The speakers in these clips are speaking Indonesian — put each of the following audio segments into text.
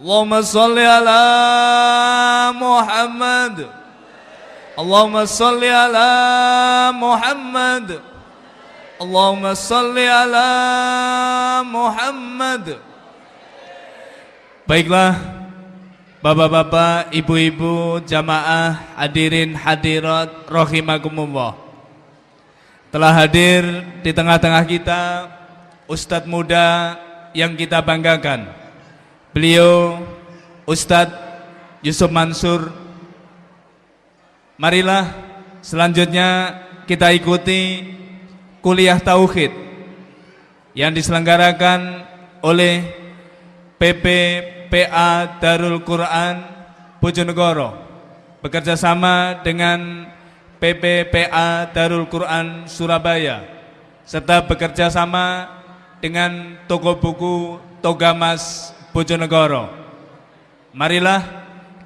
Allahumma salli ala Muhammad. Allahumma salli ala Muhammad. Allahumma salli ala Muhammad. Baiklah, bapak-bapak, ibu-ibu, jamaah, hadirin hadirat rahimakumullah. Telah hadir di tengah-tengah kita Ustadz muda yang kita banggakan. Beliau Ustadz Yusuf Mansur. Marilah selanjutnya kita ikuti kuliah tauhid yang diselenggarakan oleh PPPA Darul Quran Bojonegoro bekerjasama dengan PPPA Darul Quran Surabaya serta bekerjasama dengan toko buku Togamas Bojonegoro. Marilah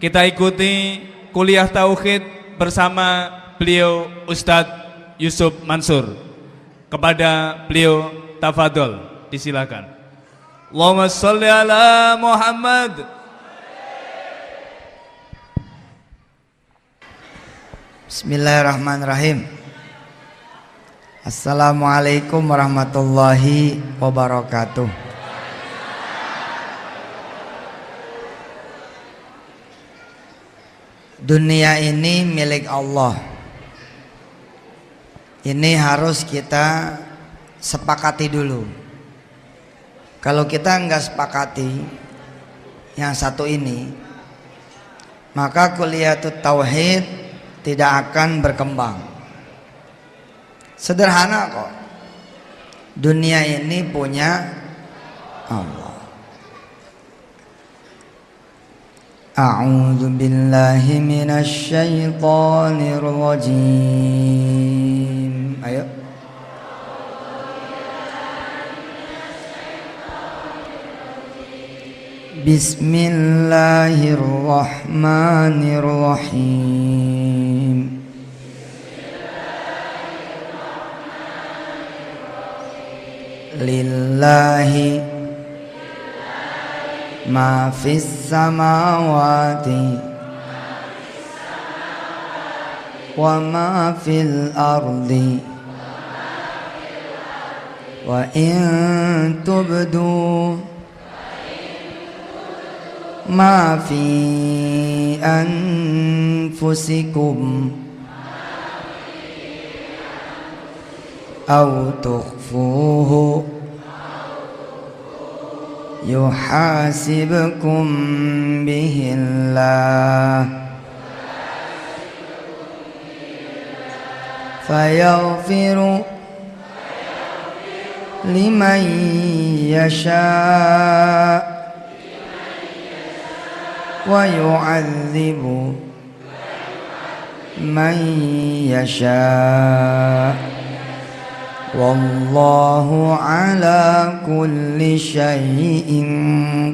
kita ikuti kuliah tauhid bersama beliau Ustadz Yusuf Mansur. Kepada beliau tafadhol, disilakan. Allahumma sholli ala Muhammad. Bismillahirrahmanirrahim. Assalamualaikum warahmatullahi wabarakatuh. Dunia ini milik Allah. Ini harus kita sepakati dulu. Kalau kita enggak sepakati yang satu ini, maka kuliah tauhid tidak akan berkembang. Sederhana kok. Dunia ini punya Allah. A'udzu billahi minasy syaithanir rajim. Ayo. Bismillahirrahmanirrahim. Lillahi ma fis samawati wa ma fil ardi wa in tubdu ma fi anfusikum aw tukhfuhu yuhasibkum bihillah fayaghfiru liman yasha wa yu'adzibu man yasha. Wallahu ala kulli syai'in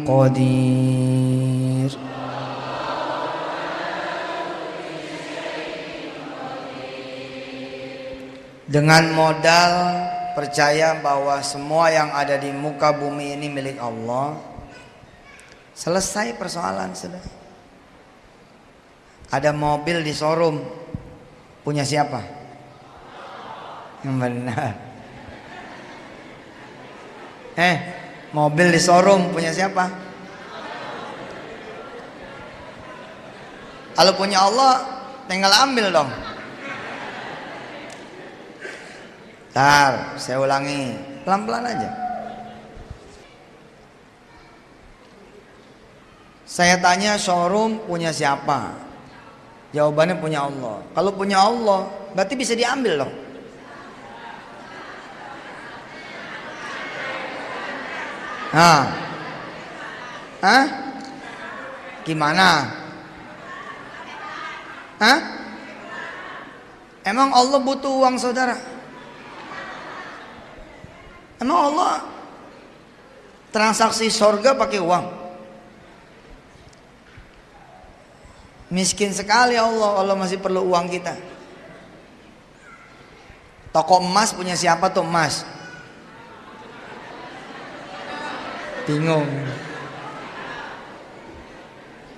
qadir. Dengan modal percaya bahwa semua yang ada di muka bumi ini milik Allah, selesai persoalan sudah. Ada mobil di showroom, punya siapa? Yang benar. Mobil di showroom punya siapa? Kalau punya Allah tinggal ambil dong. Bentar, saya ulangi pelan-pelan aja. Saya tanya showroom punya siapa? Jawabannya punya Allah. Kalau punya Allah berarti bisa diambil dong. Gimana? Emang Allah butuh uang saudara? Emang Allah transaksi surga pakai uang? Miskin sekali Allah masih perlu uang kita. Toko emas punya siapa tuh emas? Bingung.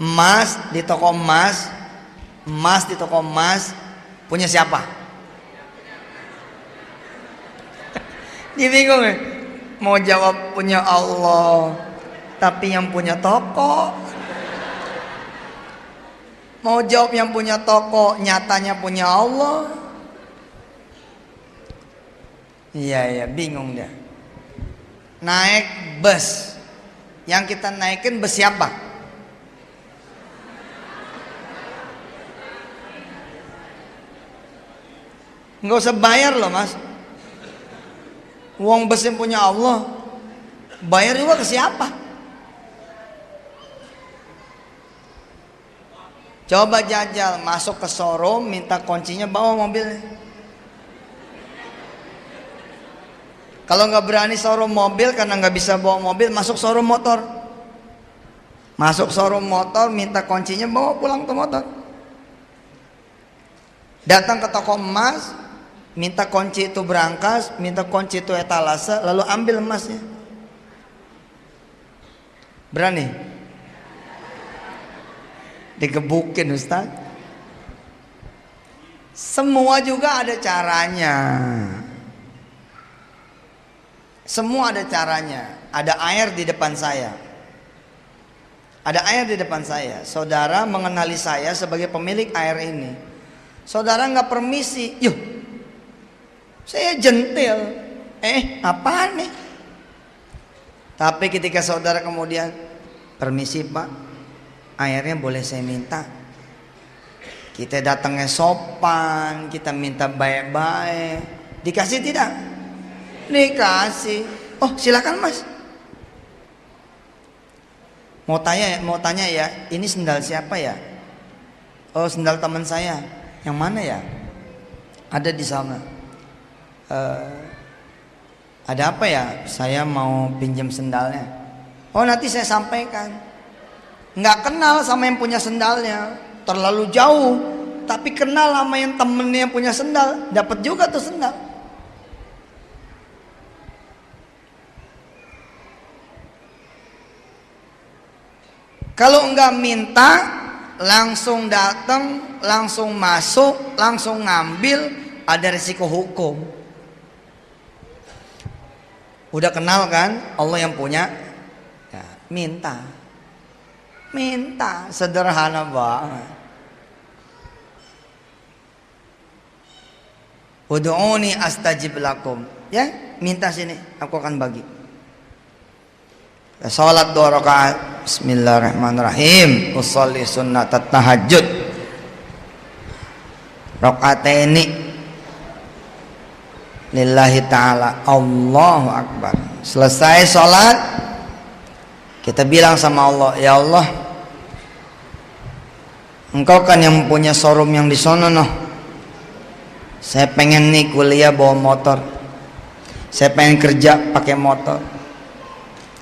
Emas di toko emas, emas di toko emas punya siapa? Dia bingung ya? Mau jawab punya Allah, tapi yang punya toko. Mau jawab yang punya toko, nyatanya punya Allah. Iya, bingung dia. Naik bus, yang kita naikin bus siapa? Nggak usah bayar loh mas. Uang bus yang punya Allah, bayar juga ke siapa? Coba jajal, masuk ke showroom, minta kuncinya, bawa mobilnya. Kalau nggak berani showroom mobil karena nggak bisa bawa mobil, masuk showroom motor. Masuk showroom motor, minta kuncinya, bawa pulang tuh motor. Datang ke toko emas, minta kunci itu berangkas, minta kunci itu etalase, lalu ambil emasnya. Berani? Digebukin Ustaz. Semua juga ada caranya. Semua ada caranya. Ada air di depan saya. Ada air di depan saya. Saudara mengenali saya sebagai pemilik air ini. Saudara nggak permisi, yuk. Saya jentil. Apaan nih? Tapi ketika saudara kemudian, permisi Pak, airnya boleh saya minta? Kita datangnya sopan, kita minta baik-baik. Dikasih tidak? Dikasih. Oh silakan mas. Mau tanya ya, ini sendal siapa ya? Oh sendal teman saya. Yang mana ya? Ada di sana. Ada apa ya? Saya mau pinjam sendalnya. Oh nanti saya sampaikan. Nggak kenal sama yang punya sendalnya, terlalu jauh. Tapi kenal sama yang temennya yang punya sendal, dapat juga tuh sendal. Kalau nggak minta, langsung datang, langsung masuk, langsung ngambil, ada risiko hukum. Udah kenal kan Allah yang punya, ya, minta. Sederhana banget. Ud'uni astajib lakum. Ya, minta sini, aku akan bagi. Salat 2 rakaat. Bismillahirrahmanirrahim. Usolli sunnat tahajud. Rakaataini lillahi ta'ala. Allahu akbar. Selesai salat, kita bilang sama Allah, ya Allah, Engkau kan yang punya showroom yang di sono noh. Saya pengen nih kuliah bawa motor. Saya pengen kerja pakai motor.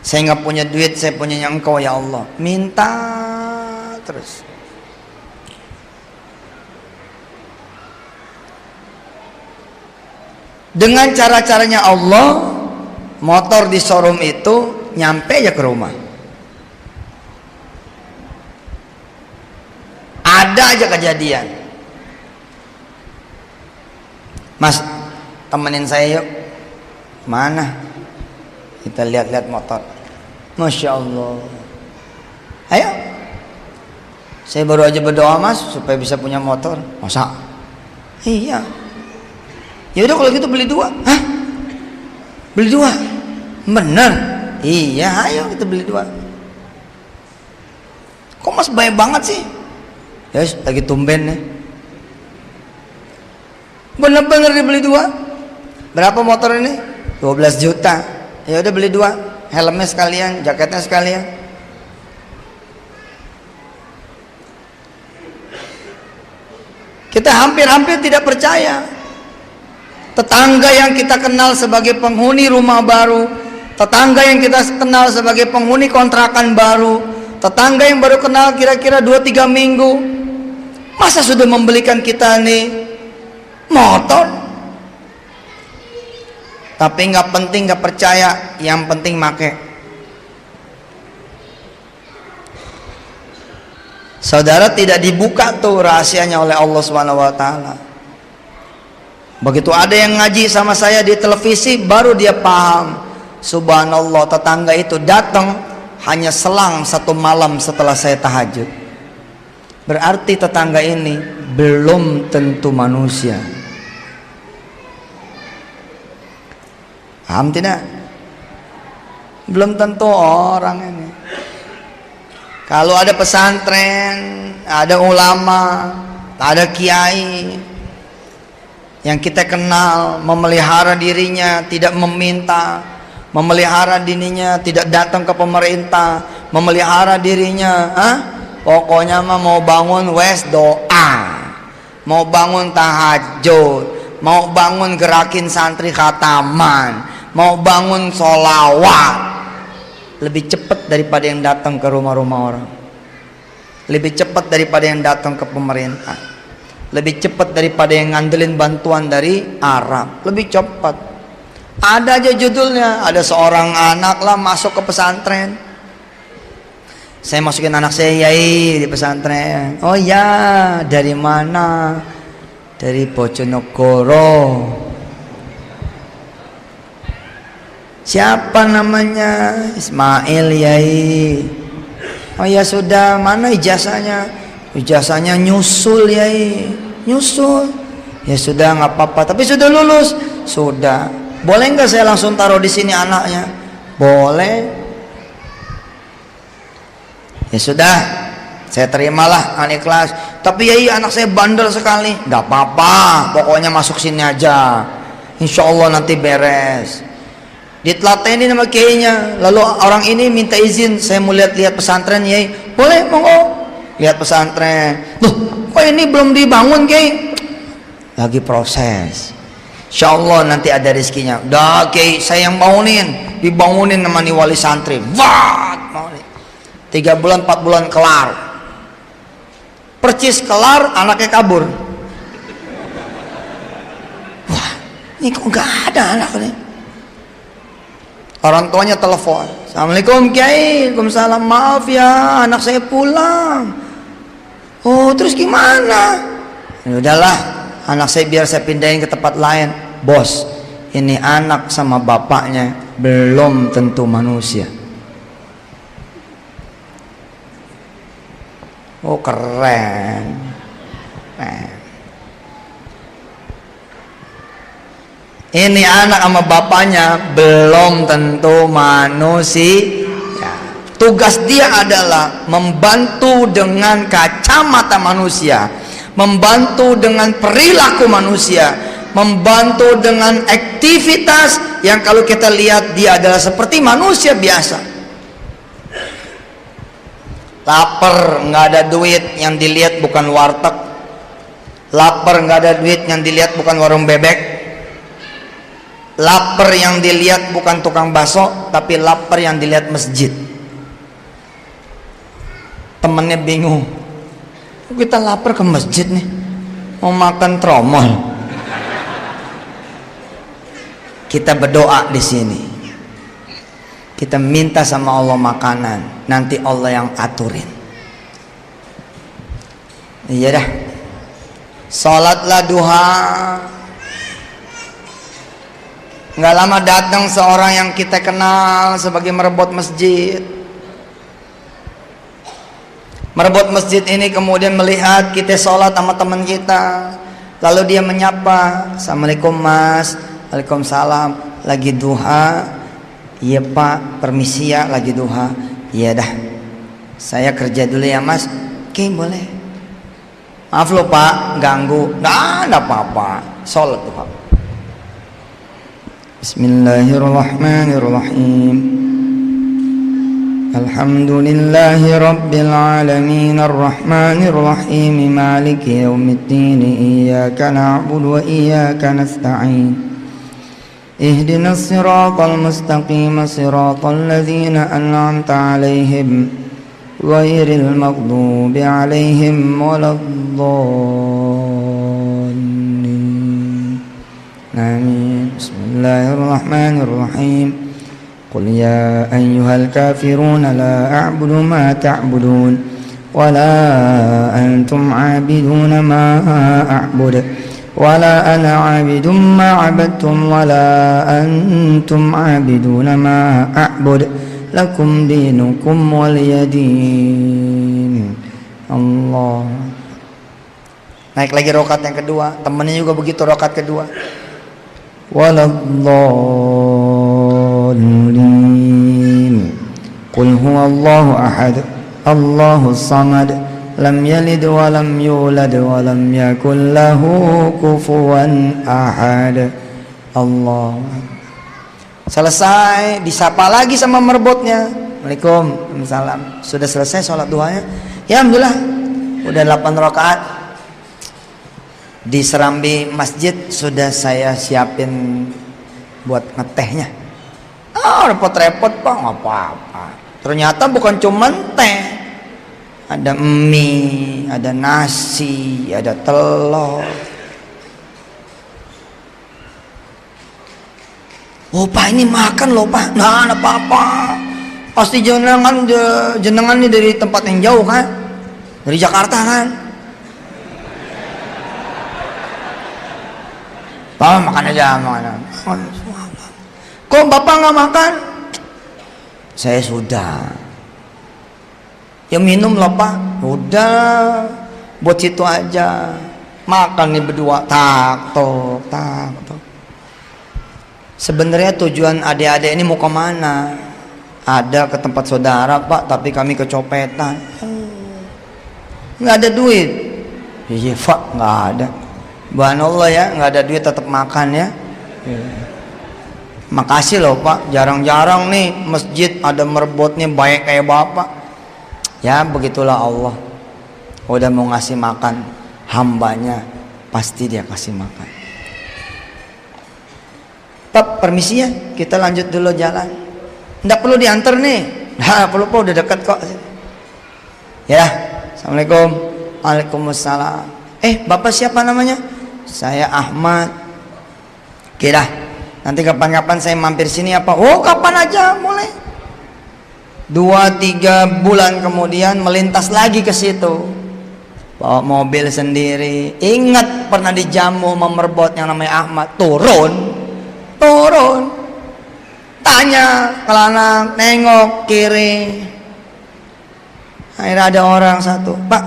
Saya nggak punya duit, saya punya yang Engkau ya Allah. Minta terus. Dengan cara-caranya Allah, motor di showroom itu nyampe aja ke rumah. Ada aja kejadian. Mas, temenin saya yuk. Mana? Kita lihat-lihat motor. Masya Allah. Ayo. Saya baru aja berdoa mas supaya bisa punya motor. Masa? Iya. Ya udah kalau gitu beli 2. Hah? Beli 2? Bener? Iya, ayo kita beli 2. Kok mas baik banget sih? Ya lagi tumben nih. Bener-bener dibeli 2. Berapa motor ini? 12 juta. Ya udah beli 2. Helmnya sekalian, jaketnya sekalian. Kita hampir-hampir tidak percaya. Tetangga yang kita kenal sebagai penghuni rumah baru, tetangga yang kita kenal sebagai penghuni kontrakan baru, tetangga yang baru kenal kira-kira 2-3 minggu, masa sudah membelikan kita nih motor? Tapi nggak penting, nggak percaya, yang penting make. Saudara, tidak dibuka tuh rahasianya oleh Allah Subhanahu wa taala. Begitu ada yang ngaji sama saya di televisi, baru dia paham. Subhanallah, tetangga itu datang hanya selang 1 malam setelah saya tahajud. Berarti tetangga ini belum tentu manusia. Paham tidak? Belum tentu orang ini. Kalau ada pesantren, ada ulama, ada kiai yang kita kenal, memelihara dirinya, tidak meminta, memelihara dirinya, tidak datang ke pemerintah, memelihara dirinya, pokoknya mah mau bangun wes doa, mau bangun tahajud, mau bangun gerakin santri khataman, mau bangun sholawat. Lebih cepat daripada yang datang ke rumah-rumah orang, lebih cepat daripada yang datang ke pemerintah, lebih cepat daripada yang ngandelin bantuan dari Arab, lebih cepat. Ada aja judulnya, ada seorang anak lah masuk ke pesantren. Saya masukin anak saya yai di pesantren. Oh ya, dari mana? Dari Bojonegoro. Siapa namanya? Ismail yai. Oh ya sudah, mana ijazahnya? Ijazahnya nyusul yai, nyusul. Ya sudah nggak apa-apa, tapi sudah lulus. Sudah. Boleh nggak saya langsung taruh di sini anaknya? Boleh. Ya sudah, saya terimalah anak kelas. Tapi yai anak saya bandel sekali. Nggak apa-apa, pokoknya masuk sini aja. Insya Allah nanti beres. Ditelatenin sama kiainya. Lalu orang ini minta izin, saya mau lihat-lihat pesantren yai. Boleh, monggo. Lihat pesantren. Loh, kok ini belum dibangun kiai? Lagi proses. Insya Allah nanti ada rezekinya. Udah kiai, saya yang bangunin, dibangunin sama nih wali santri. Wah, 3 bulan 4 bulan kelar. Percis kelar, anaknya kabur. Wah, ini kok nggak ada anaknya. Orang tuanya telepon, Assalamualaikum kiai, Waalaikumsalam, maaf ya anak saya pulang. Oh terus gimana? Ya udahlah, anak saya biar saya pindahin ke tempat lain. Bos, ini anak sama bapaknya belum tentu manusia. Oh keren. Ini anak sama bapaknya belum tentu manusia. Tugas dia adalah membantu dengan kacamata manusia, membantu dengan perilaku manusia, membantu dengan aktivitas yang kalau kita lihat dia adalah seperti manusia biasa. Lapar nggak ada duit, yang dilihat bukan warteg. Lapar nggak ada duit, yang dilihat bukan warung bebek. Lapar yang dilihat bukan tukang bakso, tapi lapar yang dilihat masjid. Temennya bingung, kita lapar ke masjid nih, mau makan tromol. Kita berdoa di sini, kita minta sama Allah makanan, nanti Allah yang aturin. Iya dah, sholatlah duha. Nggak lama datang seorang yang kita kenal sebagai merebut masjid. Merebut masjid ini kemudian melihat kita sholat sama teman kita, lalu dia menyapa, Assalamualaikum mas. Waalaikumsalam. Lagi duha? Iya pak, permisi ya, lagi duha. Iya dah, saya kerja dulu ya mas. Oke boleh. Maaf loh pak, ganggu. Nggak apa-apa, sholat tuh pak. Bismillahirrahmanirrahim. Alhamdulillahi rabbil alamin, arrahmanir rahim, maliki yaumiddin, iyyaka na'budu wa iyyaka nasta'in. Ihdinas siratal mustaqim, siratal ladzina an'amta 'alaihim ghairil maghdubi 'alaihim waladdallin. Amin. Bismillahirrahmanirrahim. Qul ya ayyuhal kafirun la a'budu ma ta'budun ولا أنتم عابدون ما أعبد ولا أنا عابد ما عبدتم ولا أنتم عابدون ما أعبد لكم دينكم ولي دين. Allah. Naik lagi rokat yang kedua, temennya juga begitu rokat kedua. Waladdallin. Qul huwallahu ahad, Allahus samad, lam yalid wa lam yulad wa lam yakul lahu kufuwan ahad. Allah. Selesai, disapa lagi sama merbotnya. Waalaikumsalam. Sudah selesai sholat duhanya? Ya alhamdulillah. Udah 8 rakaat. Di serambi masjid sudah saya siapin buat ngetehnya. Repot-repot Pak, nggak apa-apa. Ternyata bukan cuman teh, ada mie, ada nasi, ada telur. Oh Pak, ini makan loh Pak. Nah, ada apa-apa. Pasti jenengan ini dari tempat yang jauh kan, dari Jakarta kan. Pak, makan aja, makan. Kok Bapak nggak makan? Saya sudah. Ya minum lah Pak. Udah, buat situ aja. Makan nih berdua, tak tok. Sebenarnya tujuan adik-adik ini mau kemana? Ada ke tempat saudara Pak, tapi kami kecopetan. Nggak ada duit. Iya Pak, nggak ada. Bahan Allah ya, nggak ada duit tetap makan ya. Makasih loh Pak, jarang-jarang nih masjid ada merbotnya baik kayak Bapak. Ya begitulah Allah. Udah mau ngasih makan hambanya, pasti dia kasih makan. Pak, permisi ya, kita lanjut dulu jalan. Nggak perlu diantar nih. Nah, perlu Pak, udah dekat kok. Ya, assalamualaikum. Waalaikumsalam. Bapak siapa namanya? Saya Ahmad. Oke dah, nanti kapan-kapan saya mampir sini apa? Oh kapan aja, mulai 2-3 bulan kemudian melintas lagi ke situ, bawa mobil sendiri. Ingat pernah dijamu memerbot yang namanya Ahmad. Turun tanya ke kanan, nengok kiri. Akhirnya ada orang satu, Pak,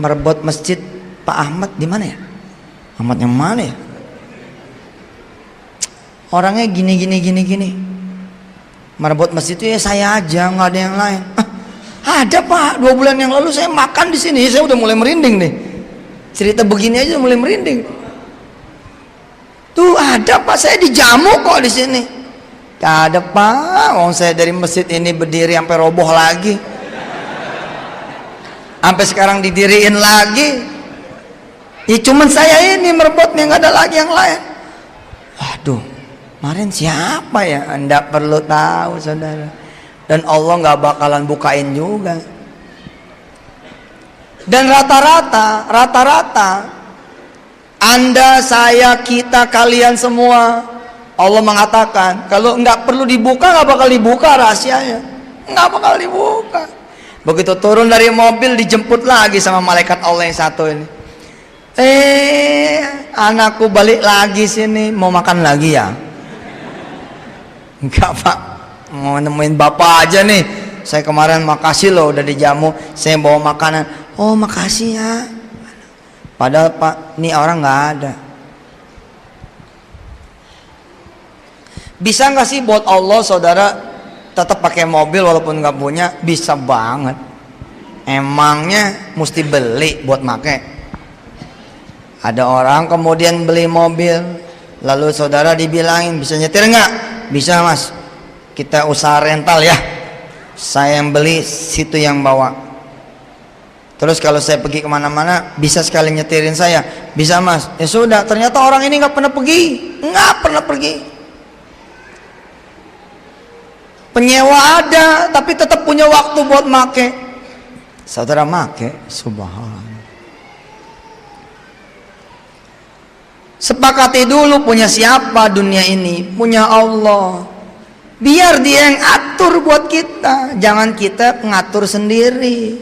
merebut masjid Pak Ahmad di mana ya? Ahmad yang mana ya? Orangnya gini. Merebut masjid itu ya saya aja, nggak ada yang lain. Ada Pak, 2 bulan yang lalu saya makan di sini, saya udah mulai merinding nih. Cerita begini aja mulai merinding. Tuh ada Pak, saya dijamu kok di sini. Gak ada Pak, saya dari masjid ini berdiri sampai roboh lagi. Sampai sekarang didiriin lagi. Ya cuman saya ini merebutnya, nggak ada lagi yang lain. Waduh, kemarin siapa ya? Anda perlu tahu saudara. Dan Allah nggak bakalan bukain juga. Dan rata-rata Anda, saya, kita, kalian semua, Allah mengatakan kalau nggak perlu dibuka, nggak bakal dibuka rahasianya, nggak bakal dibuka. Begitu turun dari mobil dijemput lagi sama malaikat Allah yang satu ini. Anakku balik lagi sini, mau makan lagi ya? Enggak Pak, mau nemuin Bapak aja nih. Saya kemarin makasih loh udah dijamu, saya bawa makanan. Oh makasih ya. Padahal Pak, ini orang nggak ada. Bisa nggak sih buat Allah saudara tetap pakai mobil walaupun nggak punya? Bisa banget. Emangnya mesti beli buat make? Ada orang kemudian beli mobil, lalu saudara dibilangin bisa nyetir nggak? Bisa Mas, kita usaha rental ya. Saya yang beli, situ yang bawa. Terus kalau saya pergi kemana-mana, bisa sekali nyetirin saya? Bisa Mas. Ya sudah, ternyata orang ini nggak pernah pergi. Penyewa ada, tapi tetap punya waktu buat make. Saudara make, subhanallah. Sepakati dulu punya siapa dunia ini? Punya Allah. Biar dia yang atur buat kita, jangan kita ngatur sendiri.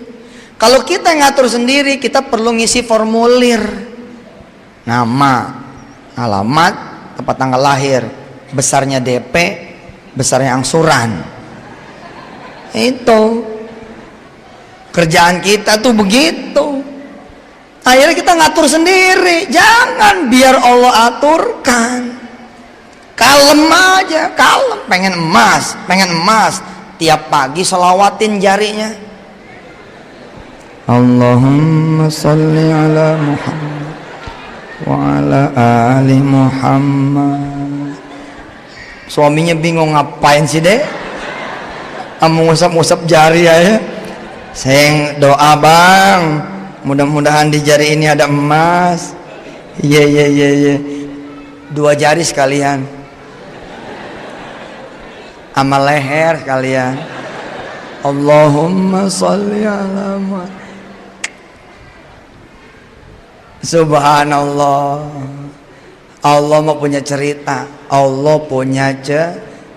Kalau kita yang ngatur sendiri, kita perlu ngisi formulir, nama, alamat, tempat tanggal lahir, besarnya DP, besarnya angsuran. Itu kerjaan kita tuh begitu. Akhirnya kita ngatur sendiri. Jangan, biar Allah aturkan. Kalem aja, kalem. Pengen emas. Tiap pagi selawatin jarinya. Allahumma salli ala Muhammad wa ala ali Muhammad. Suaminya bingung, ngapain sih deh? Ngusap-ngusap jari aja. Saya yang doa, bang, mudah-mudahan di jari ini ada emas. Iya. 2 jari sekalian, sama leher kalian. Allahumma sholli ala Muhammad. Subhanallah. Allah mau punya cerita. Allah punya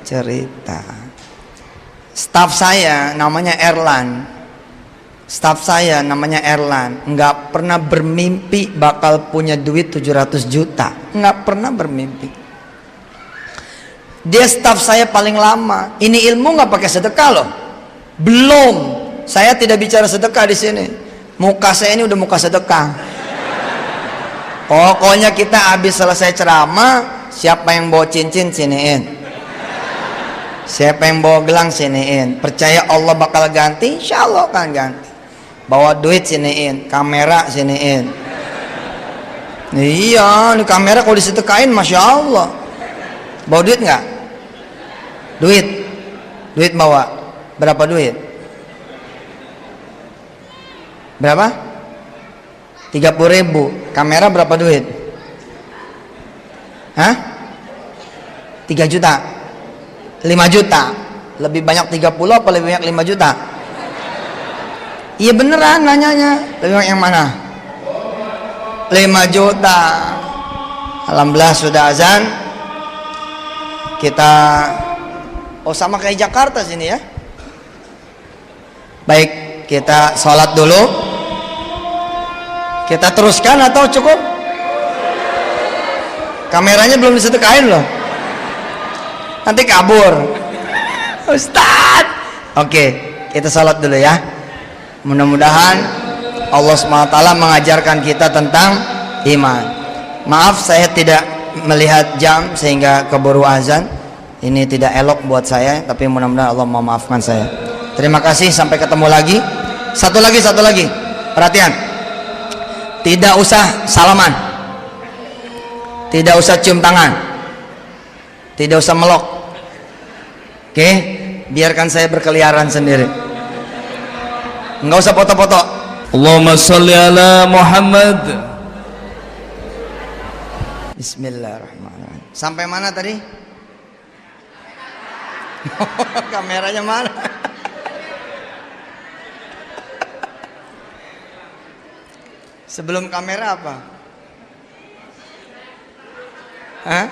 cerita. Staf saya namanya Erlan. Nggak pernah bermimpi bakal punya duit 700 juta. Nggak pernah bermimpi. Dia staf saya paling lama. Ini ilmu nggak pakai sedekah loh. Belum. Saya tidak bicara sedekah di sini. Muka saya ini udah muka sedekah. Pokoknya kita habis selesai ceramah, siapa yang bawa cincin siniin, siapa yang bawa gelang siniin. Percaya Allah bakal ganti, insya Allah kan ganti. Bawa duit siniin, kamera siniin. Iya, ini kamera kalau disedekain, masya Allah. Bawa duit nggak? Duit bawa. Berapa duit? Berapa? 30.000. Kamera berapa duit? Hah? 3 juta? 5 juta? Lebih banyak 30 apa lebih banyak 5 juta? Iya beneran nanyanya. Lebih banyak yang mana? 5 juta. Alhamdulillah sudah azan. Kita sama kayak Jakarta sini ya. Baik, kita sholat dulu. Kita teruskan atau cukup? Kameranya belum disedekain loh. Nanti kabur. Ustaz. Oke, kita sholat dulu ya. Mudah-mudahan Allah SWT mengajarkan kita tentang iman. Maaf saya tidak melihat jam sehingga keburu azan. Ini tidak elok buat saya, tapi mudah-mudahan Allah memaafkan saya. Terima kasih, sampai ketemu lagi. Satu lagi. Perhatian. Tidak usah salaman, tidak usah cium tangan, tidak usah melok. Oke, biarkan saya berkeliaran sendiri. Enggak usah foto-foto. Allahumma sholli ala Muhammad. Bismillahirrahmanirrahim. Sampai mana tadi? Kameranya mana? Sebelum kamera apa? Hah?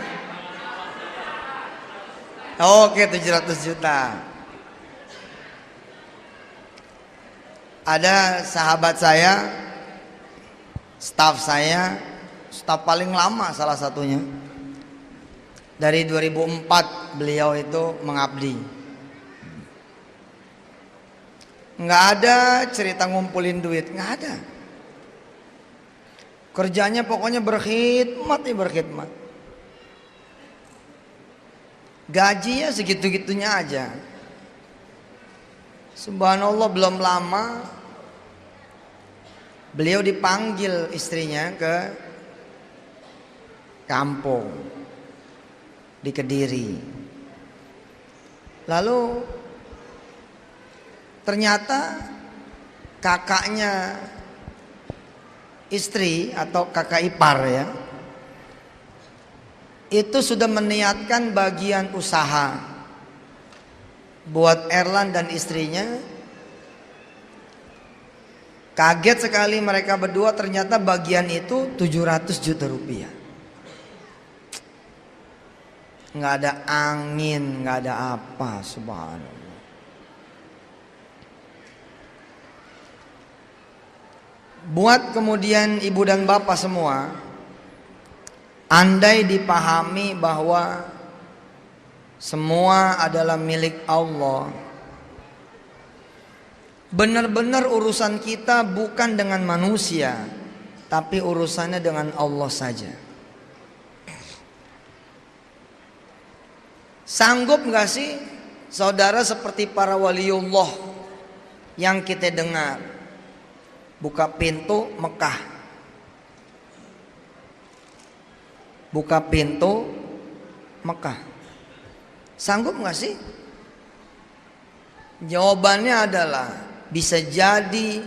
Oke, 700 juta. Ada sahabat saya, staf saya, staf paling lama salah satunya. Dari 2004 beliau itu mengabdi. Nggak ada cerita ngumpulin duit, nggak ada. Kerjanya pokoknya berkhidmat. Gajinya segitu-gitunya aja. Subhanallah, belum lama beliau dipanggil istrinya ke kampung di Kediri. Lalu ternyata kakaknya istri atau kakak ipar ya, itu sudah meniatkan bagian usaha buat Erlan dan istrinya. Kaget sekali mereka berdua, ternyata bagian itu 700 juta rupiah. nggak ada angin, nggak ada apa, subhanallah. Buat kemudian ibu dan bapak semua, andai dipahami bahwa semua adalah milik Allah, benar-benar urusan kita bukan dengan manusia, tapi urusannya dengan Allah saja. Sanggup gak sih saudara seperti para waliullah yang kita dengar, buka pintu Mekah, buka pintu Mekah, sanggup gak sih? Jawabannya adalah bisa jadi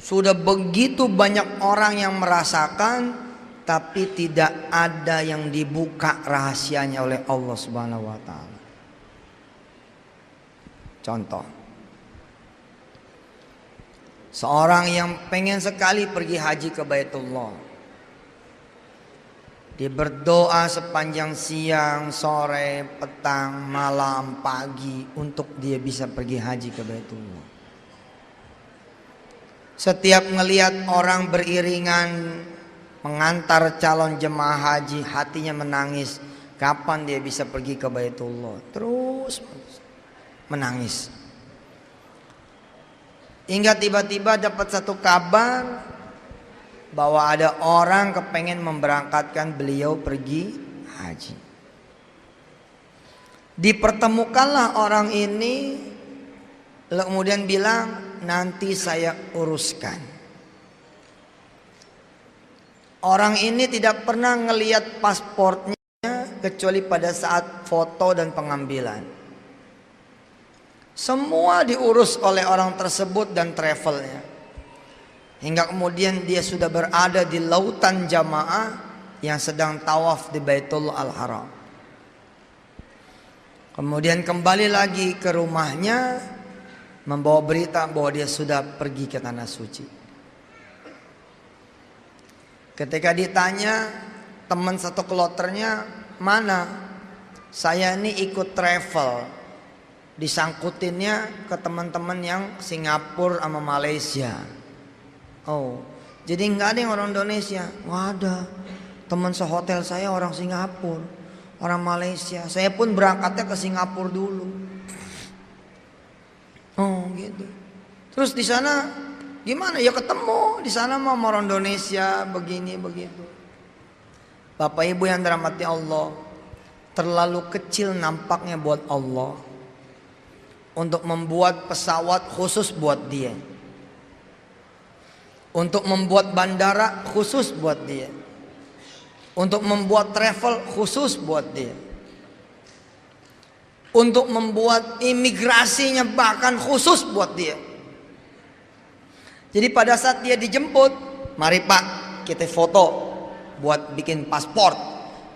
sudah begitu banyak orang yang merasakan, tapi tidak ada yang dibuka rahasianya oleh Allah Subhanahu wa taala. Contoh, seorang yang pengen sekali pergi haji ke Baitullah, dia berdoa sepanjang siang, sore, petang, malam, pagi untuk dia bisa pergi haji ke Baitullah. Setiap ngelihat orang beriringan mengantar calon jemaah haji, hatinya menangis. Kapan dia bisa pergi ke Baitullah? Terus menangis. Hingga tiba-tiba dapat satu kabar bahwa ada orang kepengen memberangkatkan beliau pergi haji. Dipertemukanlah orang ini, kemudian bilang, nanti saya uruskan. Orang ini tidak pernah ngelihat pasportnya kecuali pada saat foto dan pengambilan. Semua diurus oleh orang tersebut dan travelnya. Hingga kemudian dia sudah berada di lautan jamaah yang sedang tawaf di Baitul Al-Haram. Kemudian kembali lagi ke rumahnya, membawa berita bahwa dia sudah pergi ke tanah suci. Ketika ditanya teman satu kloternya, mana? Saya ini ikut travel, disangkutinnya ke teman-teman yang Singapura sama Malaysia. Oh, jadi nggak ada yang orang Indonesia? Nggak ada. Teman sehotel saya orang Singapura, orang Malaysia. Saya pun berangkatnya ke Singapura dulu. Oh, gitu. Terus di sana gimana? Ya ketemu di sana mah orang Indonesia begini begitu. Bapak Ibu yang dirahmati Allah, terlalu kecil nampaknya buat Allah untuk membuat pesawat khusus buat dia, untuk membuat bandara khusus buat dia, untuk membuat travel khusus buat dia, untuk membuat imigrasinya bahkan khusus buat dia. Jadi pada saat dia dijemput, mari Pak, kita foto buat bikin paspor.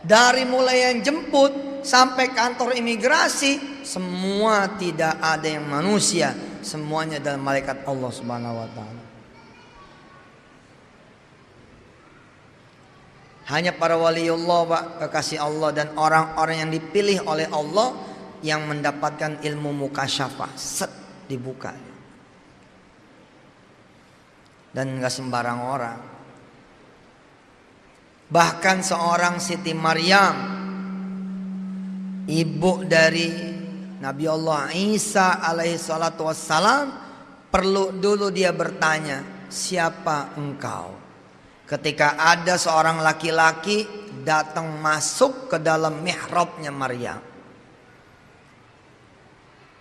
Dari mulai yang jemput sampai kantor imigrasi, semua tidak ada yang manusia, semuanya adalah malaikat Allah Subhanahu wa taala. Hanya para waliullah, Pak, kekasih Allah dan orang-orang yang dipilih oleh Allah yang mendapatkan ilmu mukasyafah, set dibuka. Dan gak sembarang orang. Bahkan seorang Siti Maryam, ibu dari Nabi Allah Isa alaihi salatu wassalam, perlu dulu dia bertanya, siapa engkau? Ketika ada seorang laki-laki datang masuk ke dalam mihrabnya Maryam.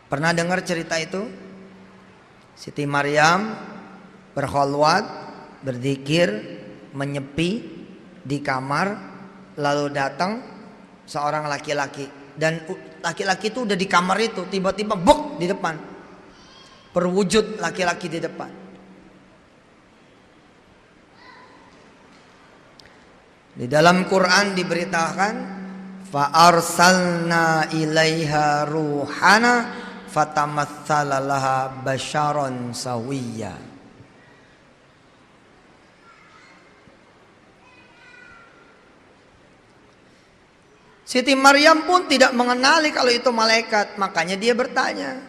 Pernah dengar cerita itu? Siti Maryam berkholwat, berzikir, menyepi di kamar, lalu datang seorang laki-laki, dan laki-laki itu udah di kamar itu, tiba-tiba buk di depan, berwujud laki-laki di depan. Di dalam Quran diberitakan, fa arsalna ilaiha ruhana fatamatsala laha basyaron sawiyya. Siti Maryam pun tidak mengenali kalau itu malaikat, makanya dia bertanya.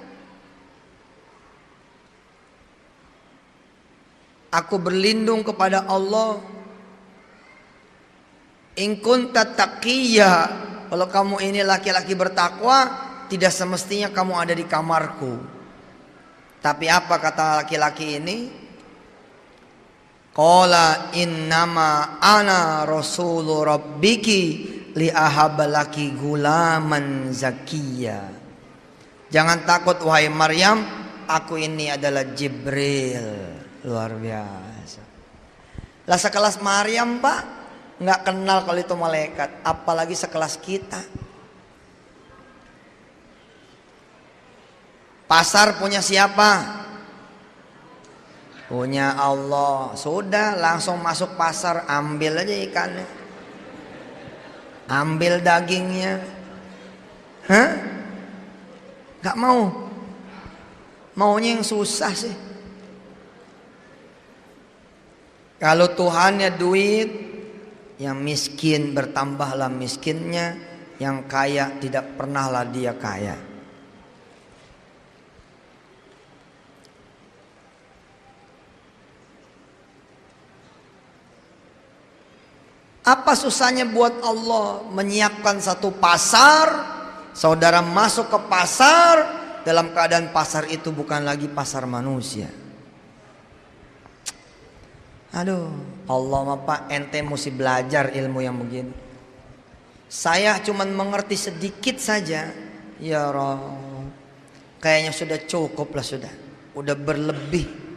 Aku berlindung kepada Allah. In kunta taqiyya, kalau kamu ini laki-laki bertakwa, tidak semestinya kamu ada di kamarku. Tapi apa kata laki-laki ini? Qala innama ana rasulu rabbiki li ahabalaki gulaman zakiyya. Jangan takut wahai Maryam, aku ini adalah Jibril. Luar biasa. Lah sekelas Maryam, Pak, nggak kenal kalau itu malaikat, apalagi sekelas kita. Pasar punya siapa? Punya Allah. Sudah, langsung masuk pasar, ambil aja ikannya, ambil dagingnya. Hah? Gak mau. Maunya yang susah sih. Kalau Tuhannya duit, yang miskin bertambahlah miskinnya, yang kaya tidak pernahlah dia kaya. Apa susahnya buat Allah menyiapkan satu pasar, saudara masuk ke pasar dalam keadaan pasar itu bukan lagi pasar manusia. Aduh, Allah mah Pak, ente mesti belajar ilmu yang begini. Saya cuman mengerti sedikit saja. Ya Rabb, kayaknya sudah cukup lah, udah berlebih.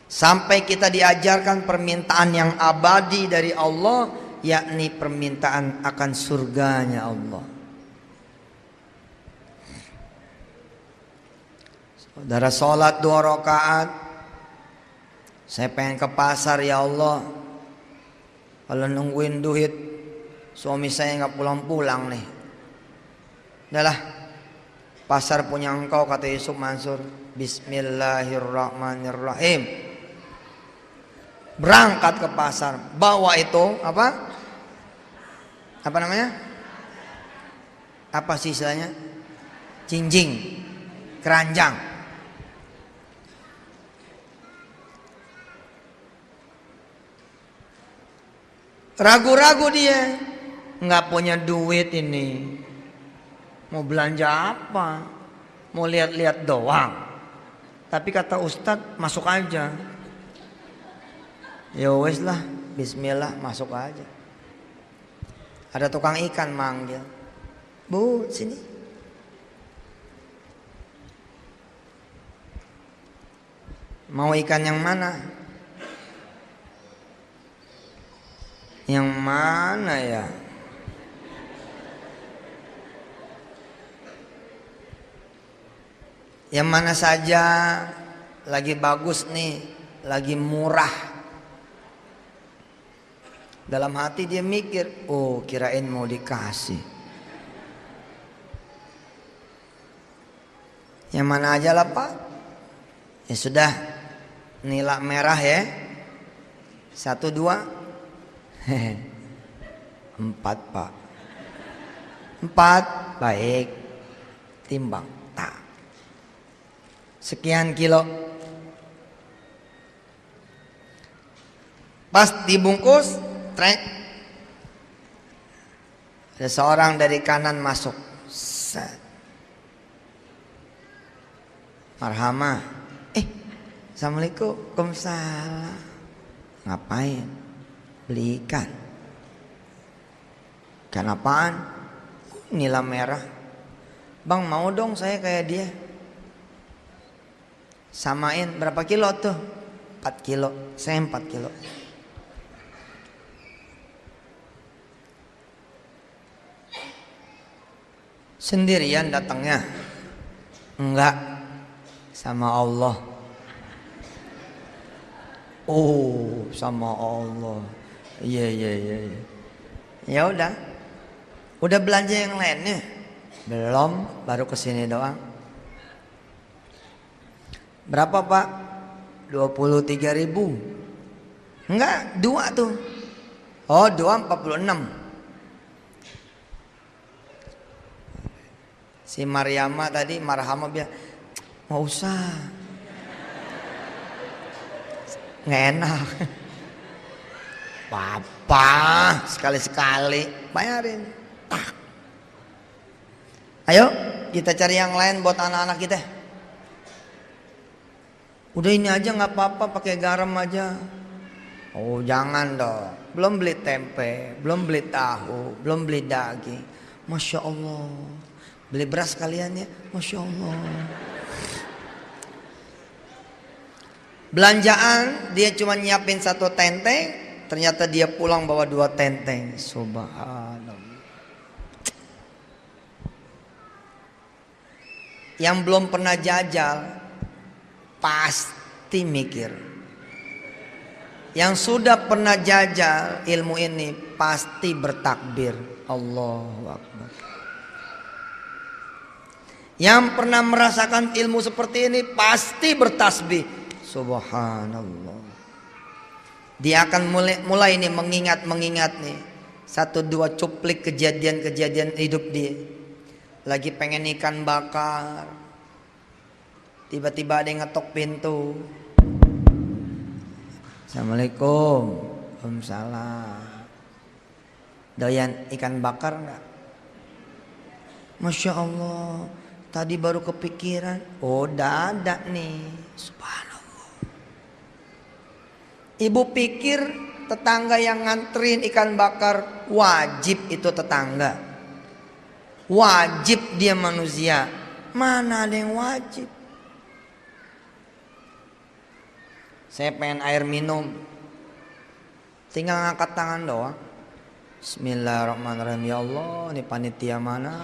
Sampai kita diajarkan permintaan yang abadi dari Allah, yakni permintaan akan surganya Allah. Saudara sholat 2 rakaat, saya pengen ke pasar ya Allah. Kalau nungguin duit, suami saya nggak pulang-pulang nih. Udahlah, pasar punya engkau, kata Yusuf Mansur. Bismillahirrahmanirrahim. Berangkat ke pasar, bawa itu apa namanya? Apa sih istilahnya? Jinjing, keranjang. Ragu-ragu dia, nggak punya duit ini. Mau belanja apa? Mau lihat-lihat doang. Tapi kata Ustadz, masuk aja. Ya wes lah, bismillah, masuk aja. Ada tukang ikan manggil, Bu, sini. Mau ikan yang mana? Yang mana ya? Yang mana saja, lagi bagus nih, lagi murah. Dalam hati dia mikir, oh kirain mau dikasih. Yang mana aja lah Pak. Ya sudah, nila merah ya. 1, 2. 4 Pak. 4, baik. Timbang, tak. Sekian kilo. Pas dibungkus, trek. Ada seorang dari kanan masuk. Set. Marhamah. Assalamualaikum. Waalaikumsalam. Ngapain? Beli ikan. Ikan apaan? Nila merah. Bang, mau dong saya kayak dia. Samain berapa kilo tuh? 4 kilo. Saya 4 kilo. Sendirian datangnya? Enggak, sama Allah. Oh, sama Allah. Iya. Ya udah belanja yang lainnya? Belum, baru kesini doang. Berapa Pak? 23.000. Enggak, 2 tuh. Oh, 2 46. Si Maryama tadi Marhama bilang, nggak usah, nggak enak. Papa sekali-sekali bayarin. Ayo kita cari yang lain buat anak-anak kita. Udah ini aja nggak apa-apa, pakai garam aja. Oh jangan dong. Belum beli tempe, belum beli tahu, belum beli daging. Masya Allah. Beli beras kalian ya, Masya Allah. Belanjaan dia cuma nyiapin 1 tenteng, ternyata dia pulang bawa 2 tenteng. Subhanallah. Yang belum pernah jajal pasti mikir. Yang sudah pernah jajal ilmu ini pasti bertakbir, Allahu Akbar. Yang pernah merasakan ilmu seperti ini pasti bertasbih, Subhanallah. Dia akan mulai nih mengingat nih 1-2 cuplik kejadian-kejadian hidup dia. Lagi pengen ikan bakar, tiba-tiba ada yang ngetok pintu. Assalamualaikum. Waalaikumsalam. Doyan ikan bakar enggak? Masya Allah, tadi baru kepikiran. Oh ada nih. Subhanallah. Ibu pikir tetangga yang nganterin ikan bakar wajib itu tetangga. Wajib dia manusia. Mana ada yang wajib? Saya pengen air minum, tinggal ngangkat tangan doang. Bismillahirrahmanirrahim. Ya Allah, ini panitia mana?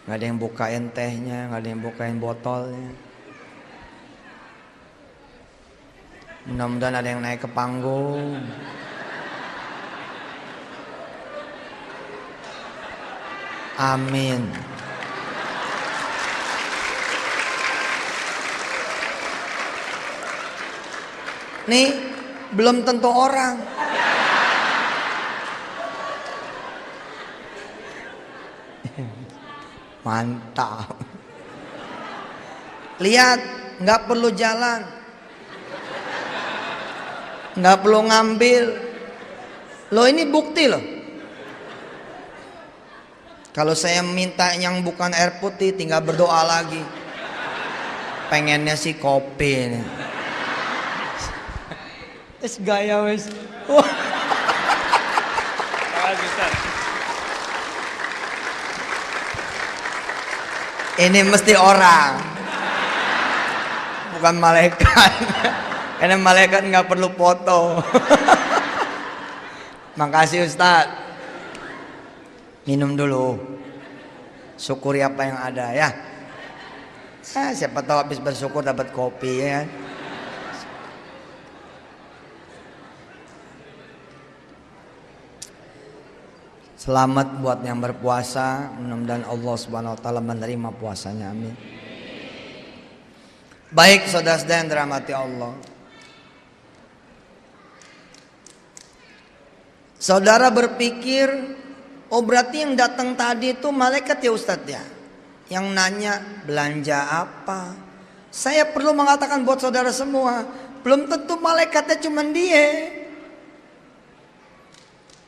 Gak ada yang bukain tehnya, gak ada yang bukain botolnya. Mudah-mudahan ada yang naik ke panggung. Amin. Nih belum tentu orang. Mantap. Lihat, nggak perlu jalan, nggak perlu ngambil. Loh ini bukti loh. Kalau saya minta yang bukan air putih, tinggal berdoa lagi. Pengennya sih kopi nih. Es gaya wes. Ini mesti orang, bukan malaikat. Karena malaikat nggak perlu foto. Makasih Ustadz. Minum dulu, syukuri apa yang ada ya. Siapa tahu habis bersyukur dapat kopi ya kan. Selamat buat yang berpuasa, mudah-mudahan Allah Subhanahu wa taala menerima puasanya, amin. Baik saudara-saudara yang dirahmati Allah. Saudara berpikir, oh berarti yang datang tadi itu malaikat ya Ustadz ya? Yang nanya belanja apa? Saya perlu mengatakan buat saudara semua, belum tentu malaikatnya cuma dia.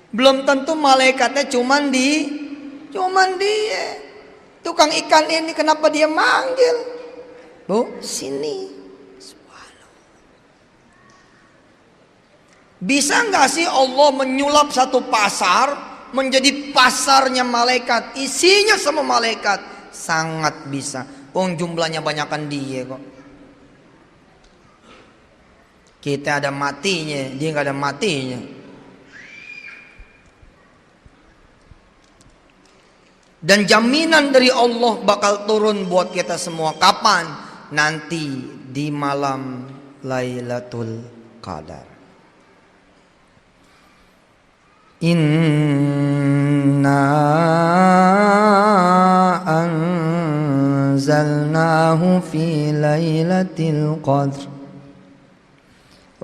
Belum tentu malaikatnya cuman dia. Tukang ikan ini kenapa dia manggil? Bu, sini. Bisa nggak sih Allah menyulap satu pasar menjadi pasarnya malaikat, isinya sama malaikat? Sangat bisa. Jumlahnya banyakan dia kok. Kita ada matinya, dia nggak ada matinya. Dan jaminan dari Allah bakal turun buat kita semua. Kapan? Nanti di malam Lailatul Qadar. Inna anzalnahu fi Lailatul Qadr.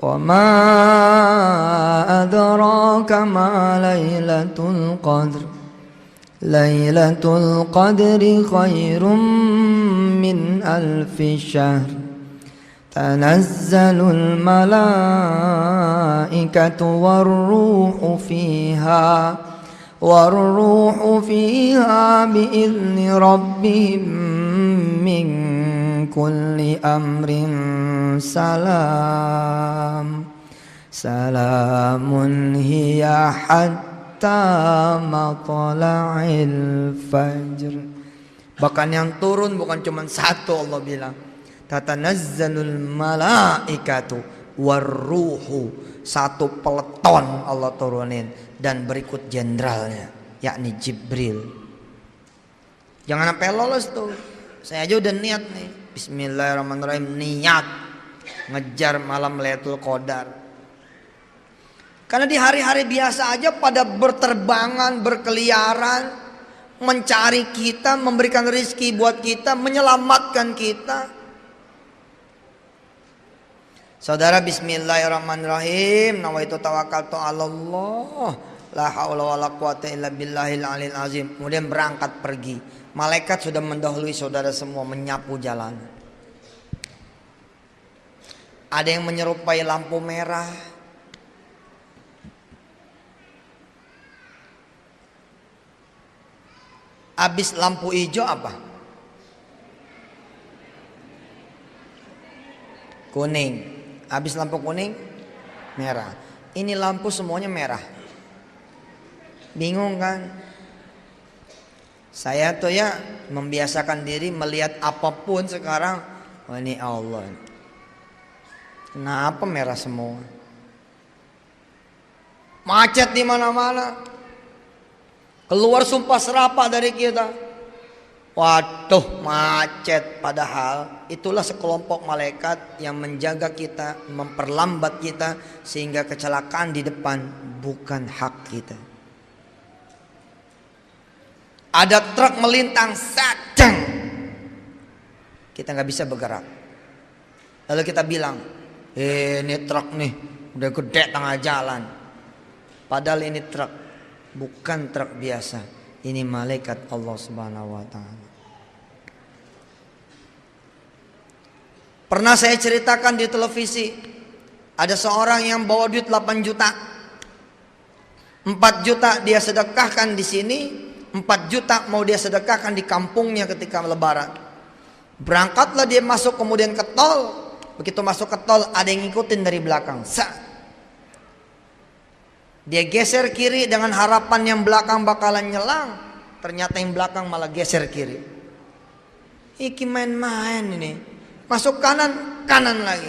Wa ma adraka ma Lailatul Qadr. Lailatul Qadri khairum min alfi syahr. Tanazzalul malaikatu warruhu fiha biizni rabbihim min kulli amrin salamun hiya hatta matla'il fajr. Bahkan yang turun bukan cuma satu, Allah bilang tatanazzalul malaikatu warruhu, satu peleton Allah turunin, dan berikut jenderalnya yakni Jibril. Jangan sampai lolos tuh. Saya aja udah niat nih, bismillahirrahmanirrahim, niat ngejar malam Lailatul Qadar. Karena di hari-hari biasa aja pada berterbangan, berkeliaran, mencari kita, memberikan rezeki buat kita, menyelamatkan kita. Saudara, bismillahirrahmanirrahim, nawaitu tawakkaltu 'alallah, la haula wala quwata illa billahil aliyil azim. Kemudian berangkat pergi. Malaikat sudah mendahului saudara semua, menyapu jalan. Ada yang menyerupai lampu merah, habis lampu hijau apa? Kuning. Habis lampu kuning, merah. Ini lampu semuanya merah. Bingung kan? Saya tuh ya membiasakan diri melihat apapun sekarang, oh ini Allah. Kenapa merah semua? Macet di mana-mana. Keluar sumpah serapah dari kita. Waduh, macet. Padahal itulah sekelompok malaikat yang menjaga kita, memperlambat kita, sehingga kecelakaan di depan bukan hak kita. Ada truk melintang, sadang, kita nggak bisa bergerak. Lalu kita bilang, ini truk nih udah gede tengah jalan. Padahal ini truk, bukan truk biasa. Ini malaikat Allah Subhanahu wa ta'ala. Pernah saya ceritakan di televisi, ada seorang yang bawa duit 8 juta. 4 juta dia sedekahkan di sini, 4 juta mau dia sedekahkan di kampungnya ketika lebaran. Berangkatlah dia masuk kemudian ke tol. Begitu masuk ke tol, ada yang ngikutin dari belakang. Dia geser kiri dengan harapan yang belakang bakalan nyelang. Ternyata yang belakang malah geser kiri. Iki main-main ini. Masuk kanan, kanan lagi.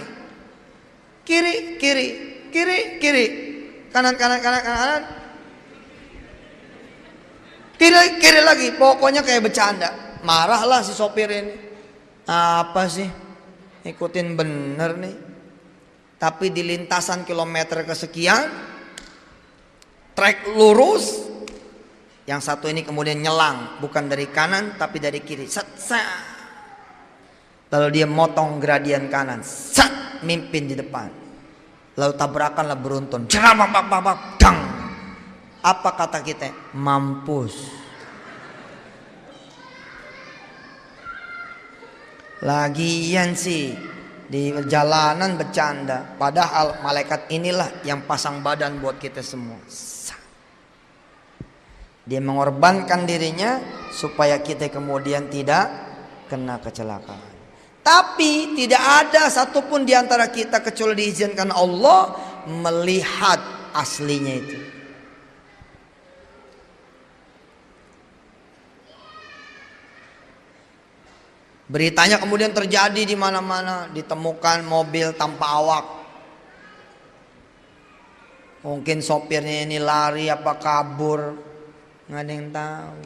Kiri, kiri, kiri, kiri. Kanan, kanan, kanan, kanan. Kiri, kiri lagi. Pokoknya kayak bercanda. Marahlah si sopir ini. Apa sih? Ikutin bener nih. Tapi di lintasan kilometer kesekian, trek lurus, yang satu ini kemudian nyelang, bukan dari kanan tapi dari kiri. Set, set. Lalu dia motong gradien kanan, set, mimpin di depan. Lalu tabrakanlah beruntun, dang. Apa kata kita? Mampus. Lagian sih di jalanan bercanda, padahal malaikat inilah yang pasang badan buat kita semua. Dia mengorbankan dirinya supaya kita kemudian tidak kena kecelakaan. Tapi tidak ada satupun di antara kita kecuali diizinkan Allah melihat aslinya itu. Beritanya kemudian terjadi di mana-mana, ditemukan mobil tanpa awak. Mungkin sopirnya ini lari apa kabur, nggak ada yang tahu,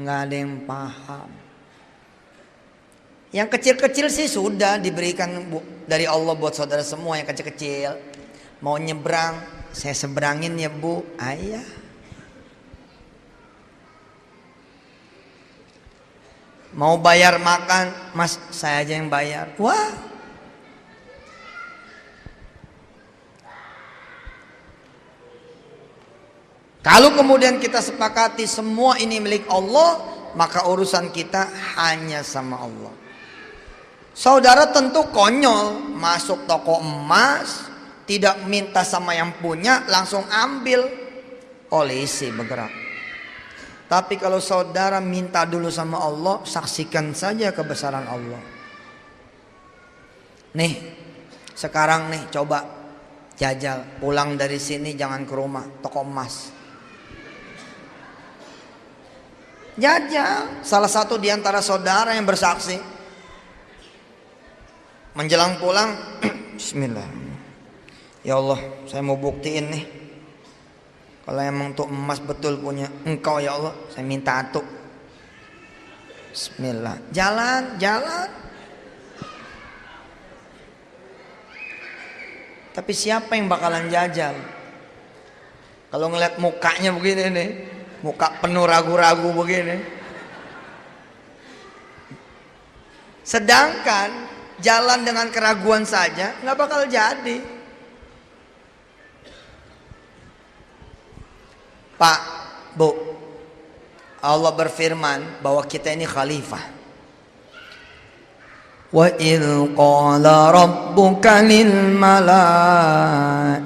nggak ada yang paham. Yang kecil-kecil sih sudah diberikan dari Allah buat saudara semua yang kecil-kecil. Mau nyebrang, saya seberangin ya Bu, ayah. Mau bayar makan, Mas saya aja yang bayar. Wah. Kalau kemudian kita sepakati semua ini milik Allah, maka urusan kita hanya sama Allah. Saudara tentu konyol masuk toko emas, tidak minta sama yang punya, langsung ambil, polisi bergerak. Tapi kalau saudara minta dulu sama Allah, saksikan saja kebesaran Allah. Nih, sekarang nih coba jajal, pulang dari sini jangan ke rumah, toko emas. Jajal, salah satu di antara saudara yang bersaksi. Menjelang pulang, bismillah. Ya Allah, saya mau buktiin nih. Kalau emang tuh emas betul punya Engkau ya Allah, saya minta tuh. Bismillah. Jalan. Tapi siapa yang bakalan jajal? Kalau ngeliat mukanya begini nih, muka penuh ragu-ragu begini. Sedangkan jalan dengan keraguan saja nggak bakal jadi. Pak, Bu, Allah berfirman bahwa kita ini khalifah. Wa idh qala rabbuka lil malaikati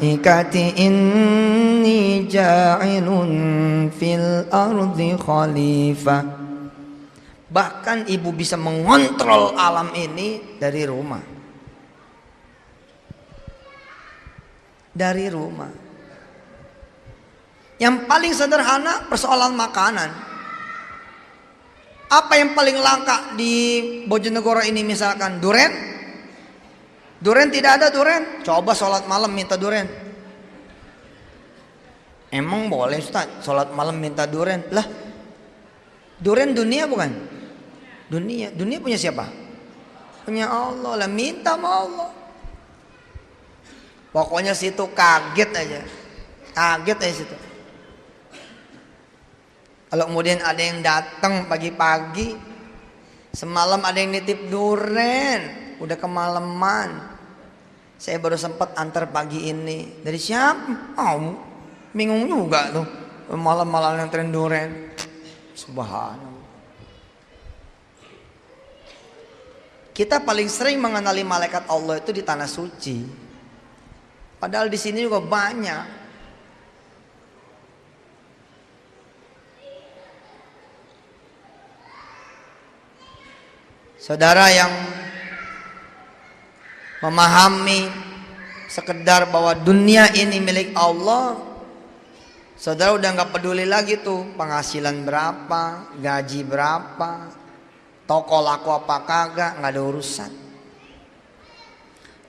inni ja'ilun fil ardi khalifah. Bahkan ibu bisa mengontrol alam ini dari rumah. Dari rumah. Yang paling sederhana persoalan makanan. Apa yang paling langka di Bojonegoro ini misalkan? Duren? Duren tidak ada duren. Coba sholat malam minta duren. Emang boleh Ustaz sholat malam minta duren? Lah, duren dunia bukan? Dunia punya siapa? Punya Allah lah, minta sama Allah. Pokoknya situ kaget aja situ. Kalau kemudian ada yang datang pagi-pagi, semalam ada yang nitip duren, udah kemalaman. Saya baru sempat antar pagi ini. Dari siapa? Oh, bingung juga tuh. Malam-malam yang tren duren. Subhanallah. Kita paling sering mengenali malaikat Allah itu di tanah suci. Padahal di sini juga banyak. Saudara yang memahami sekedar bahwa dunia ini milik Allah, saudara udah nggak peduli lagi tuh penghasilan berapa, gaji berapa, toko laku apa kagak, nggak ada urusan.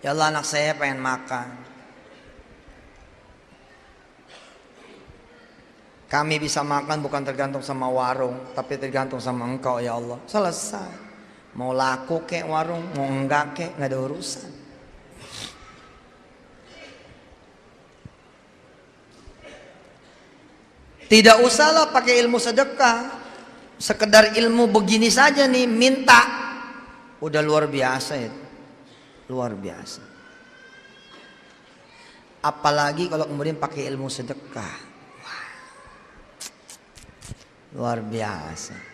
Ya Allah, anak saya pengen makan. Kami bisa makan bukan tergantung sama warung, tapi tergantung sama Engkau ya Allah. Selesai. Mau laku kek warung, mau enggak kek, nggak ada urusan. Tidak usahlah pakai ilmu sedekah, sekedar ilmu begini saja nih, minta, udah luar biasa itu, luar biasa. Apalagi kalau kemudian pakai ilmu sedekah, wah, luar biasa.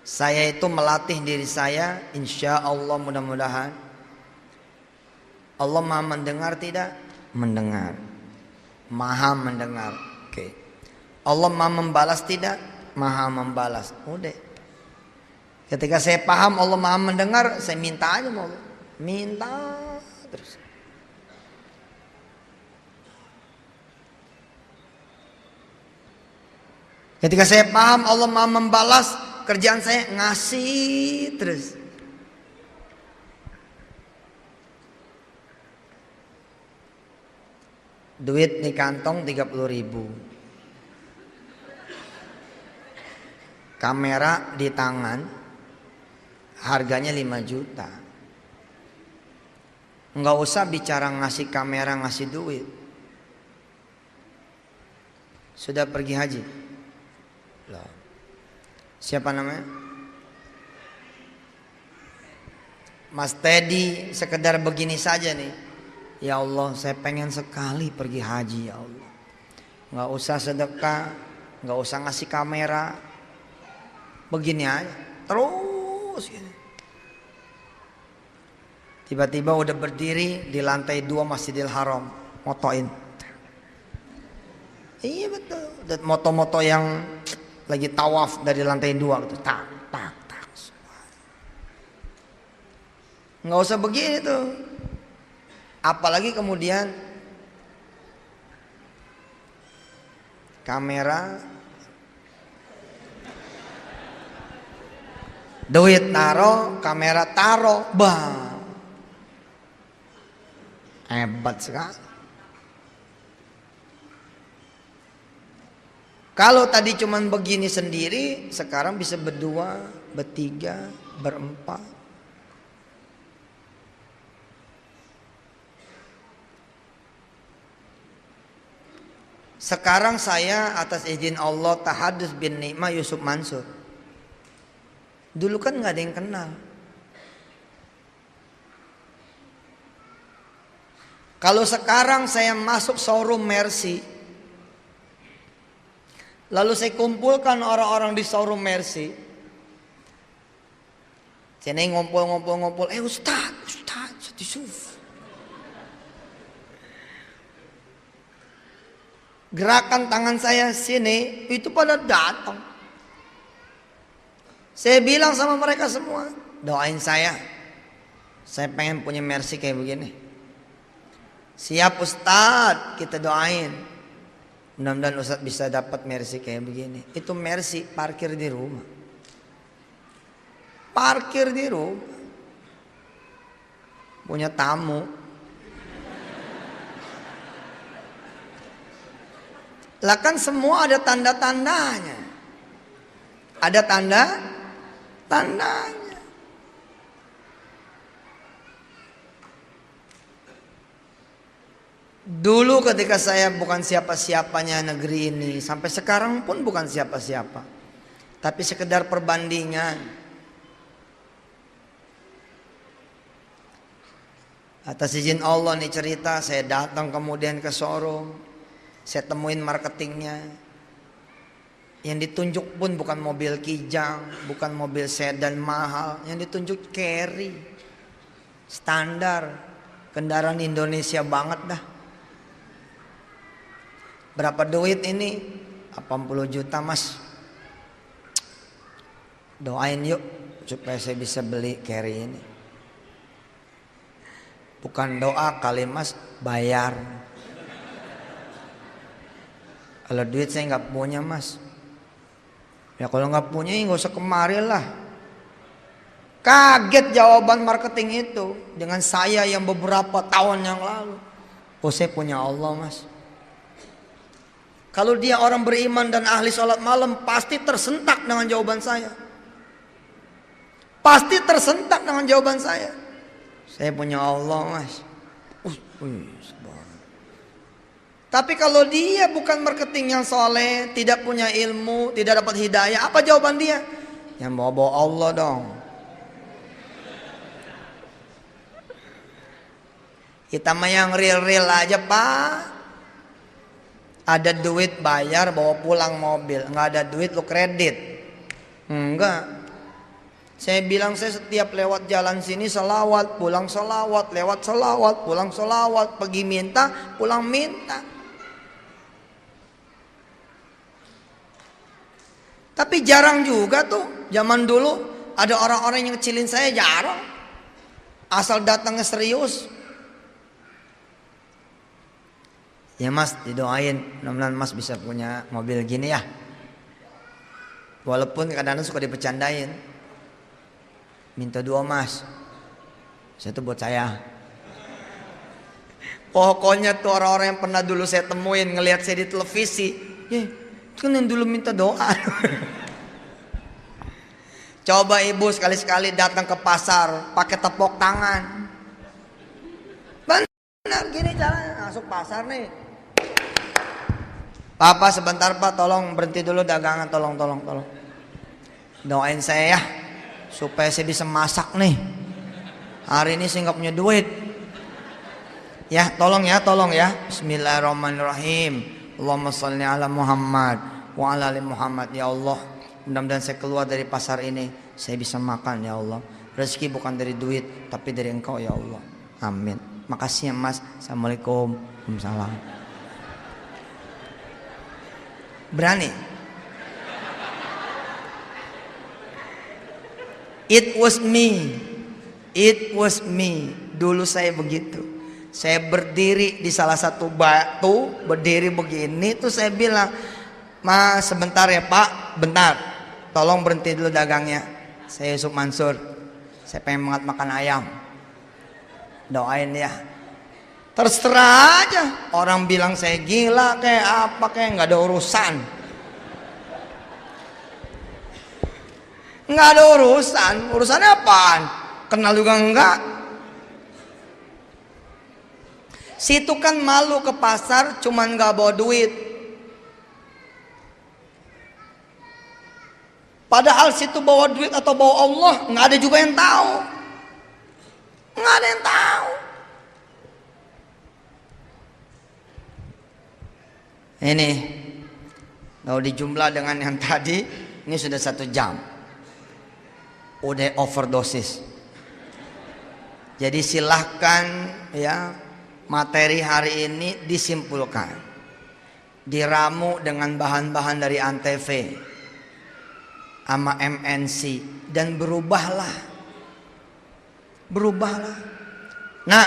Saya itu melatih diri saya, insya Allah mudah-mudahan Allah maha mendengar tidak? Mendengar. Maha mendengar. Oke. Allah maha membalas tidak? Maha membalas. Udah. Ketika saya paham Allah maha mendengar, saya minta aja sama Allah. Minta terus. Ketika saya paham Allah maha membalas, kerjaan saya ngasih terus. Duit di kantong 30.000. Kamera di tangan harganya 5 juta. Enggak usah bicara ngasih kamera, ngasih duit. Sudah pergi haji? Loh. Siapa namanya? Mas Teddy, sekedar begini saja nih. Ya Allah, saya pengen sekali pergi haji ya Allah. Nggak usah sedekah, nggak usah ngasih kamera, begini aja terus gitu. Tiba-tiba udah berdiri di lantai 2 Masjidil Haram, motoin. Iya betul, dan moto-moto yang lagi tawaf dari lantai 2 gitu, tak tak tak. Nggak usah begini tuh. Apalagi kemudian kamera, duit taro, kamera taro, bang, hebat sekali. Kalau tadi cuman begini sendiri, sekarang bisa berdua, bertiga, berempat. Sekarang saya atas izin Allah tahadus bin Nikmah Yusuf Mansur. Dulu kan nggak ada yang kenal. Kalau sekarang saya masuk showroom Mercy, lalu saya kumpulkan orang-orang di showroom Mercy, sini ngumpul, Ustaz Yusuf. Gerakan tangan saya sini itu pada datang. Saya bilang sama mereka semua, doain saya. Saya pengen punya Mercy kayak begini. Siap Ustadz, kita doain. Mudah-mudahan Ustadz bisa dapat Mercy kayak begini. Itu Mercy parkir di rumah. Parkir di rumah. Punya tamu. Lah kan semua ada tanda-tandanya. Ada tandanya. Dulu ketika saya bukan siapa-siapanya negeri ini, sampai sekarang pun bukan siapa-siapa, tapi sekedar perbandingan. Atas izin Allah nih cerita, saya datang kemudian ke showroom. Saya temuin marketingnya. Yang ditunjuk pun bukan mobil kijang, bukan mobil sedan mahal. Yang ditunjuk carry, standar, kendaraan Indonesia banget dah. Berapa duit ini? 80 juta mas. Doain yuk supaya saya bisa beli carry ini. Bukan doa kali mas, bayar. Kalau duit saya nggak punya mas. Ya kalau nggak punya ya nggak usah kemari lah. Kaget jawaban marketing itu dengan saya yang beberapa tahun yang lalu. Oh saya punya Allah mas. Kalau dia orang beriman dan ahli sholat malam, pasti tersentak dengan jawaban saya. Pasti tersentak dengan jawaban saya. Saya punya Allah mas. Tapi kalau dia bukan marketing yang soleh, tidak punya ilmu, tidak dapat hidayah, apa jawaban dia? Yang bawa-bawa Allah dong. Kita mah yang real-real aja pak. Ada duit bayar bawa pulang mobil, nggak ada duit lu kredit. Enggak. Saya bilang saya setiap lewat jalan sini selawat, pulang selawat, lewat selawat, pulang selawat, pergi minta, pulang minta. Tapi jarang juga tuh, zaman dulu ada orang-orang yang kecilin saya jarang. Asal datangnya serius. Ya mas didoain, mudah-mudahan mas bisa punya mobil gini ya. Walaupun kadang-kadang suka dibercandain. Minta 2 mas. Saya tuh buat saya. Pokoknya tuh orang-orang yang pernah dulu saya temuin ngelihat saya di televisi, itu kan yang dulu minta doa. Coba ibu sekali-sekali datang ke pasar pakai tepuk tangan. Benar gini jalan masuk pasar nih. Papa sebentar pak, tolong berhenti dulu dagangan, tolong. Doain saya ya, supaya saya bisa masak nih. Hari ini saya nggak punya duit. Ya, tolong ya. Bismillahirrahmanirrahim. Allahumma sholli ala Muhammad wa ala ali Muhammad. Ya Allah, mudah-mudahan saya keluar dari pasar ini, saya bisa makan ya Allah. Rezeki bukan dari duit, tapi dari Engkau ya Allah. Amin. Makasih ya Mas. Assalamualaikum. Waalaikumsalam. Berani? It was me. Dulu saya begitu. Saya berdiri di salah satu batu, berdiri begini, tuh saya bilang, Mas sebentar ya Pak, bentar, tolong berhenti dulu dagangnya. Saya Yusuf Mansur, saya pengen banget makan ayam, doain ya. Terserah aja, orang bilang saya gila kayak apa kayak, nggak ada urusan. Nggak ada urusannya apaan? Kenal juga enggak. Situ kan malu ke pasar cuman gak bawa duit. Padahal situ bawa duit atau bawa Allah, gak ada juga yang tahu. Gak ada yang tahu. Ini kalau dijumlah dengan yang tadi, ini sudah 1 jam. Udah overdosis. Jadi silahkan ya, materi hari ini disimpulkan, diramu dengan bahan-bahan dari Antv sama MNC, dan berubahlah. Nah,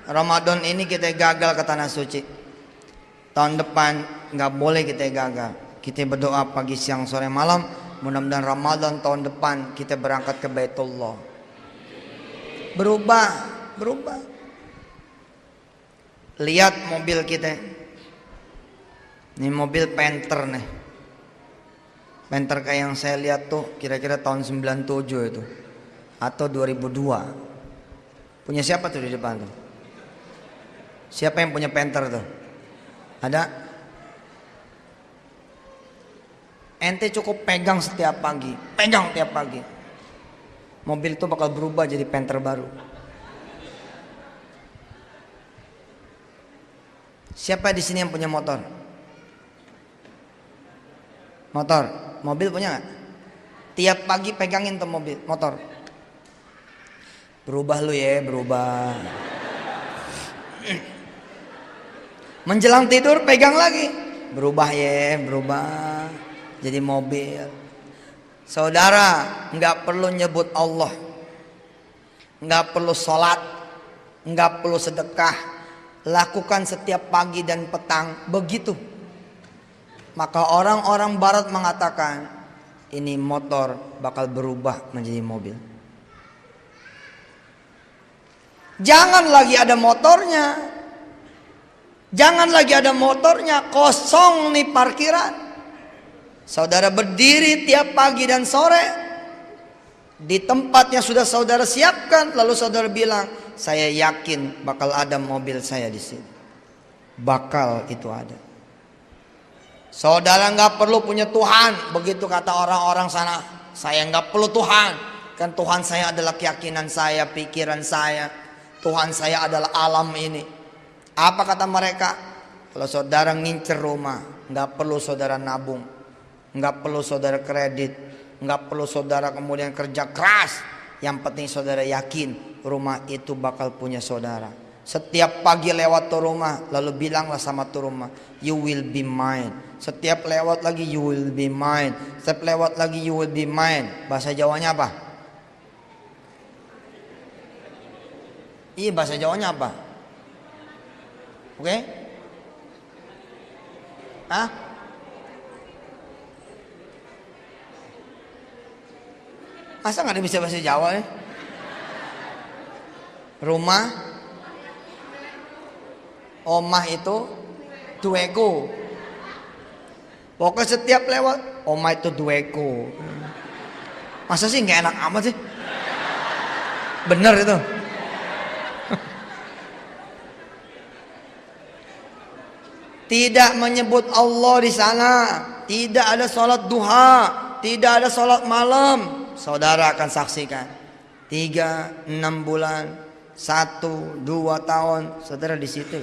Ramadan ini kita gagal ke Tanah Suci. Tahun depan nggak boleh kita gagal. Kita berdoa pagi, siang, sore, malam. Mudah-mudahan Ramadan tahun depan kita berangkat ke Baitullah. Berubah. Lihat mobil kita. Ini mobil Panther nih. Panther kayak yang saya lihat tuh kira-kira tahun 97 itu. Atau 2002. Punya siapa tuh di depan tuh? Siapa yang punya Panther tuh? Ada? Ente cukup pegang setiap pagi. Pegang tiap pagi. Mobil itu bakal berubah jadi Panther baru. Siapa di sini yang punya motor? Mobil punya nggak? Tiap pagi pegangin tuh motor. Berubah lu ya, berubah. Menjelang tidur pegang lagi. Berubah ya, berubah. Jadi mobil. Saudara, nggak perlu nyebut Allah, nggak perlu sholat, nggak perlu sedekah. Lakukan setiap pagi dan petang begitu. Maka orang-orang barat mengatakan ini motor bakal berubah menjadi mobil. Jangan lagi ada motornya. Kosong nih parkiran. Saudara berdiri tiap pagi dan sore di tempat yang sudah saudara siapkan, lalu saudara bilang, saya yakin bakal ada mobil saya di sini. Bakal itu ada. Saudara nggak perlu punya Tuhan, begitu kata orang-orang sana. Saya nggak perlu Tuhan, kan Tuhan saya adalah keyakinan saya, pikiran saya. Tuhan saya adalah alam ini. Apa kata mereka? Kalau saudara ngincer rumah, nggak perlu saudara nabung, nggak perlu saudara kredit, nggak perlu saudara kemudian kerja keras. Yang penting saudara yakin rumah itu bakal punya saudara. Setiap pagi lewat tuh rumah, lalu bilanglah sama tuh rumah, you will be mine. Setiap lewat lagi, you will be mine. Setiap lewat lagi, you will be mine. Bahasa Jawanya apa? Iya, bahasa Jawanya apa? Oke? Hah? Masa nggak ada bisa bahasa Jawa ya? Rumah, omah itu dueko. Pokoknya setiap lewat, omah itu dueko. Masa sih nggak enak amat sih? Bener itu. Tidak menyebut Allah di sana, tidak ada sholat duha, tidak ada sholat malam. Saudara akan saksikan 3-6 bulan 1, 2 tahun, saudara di situ.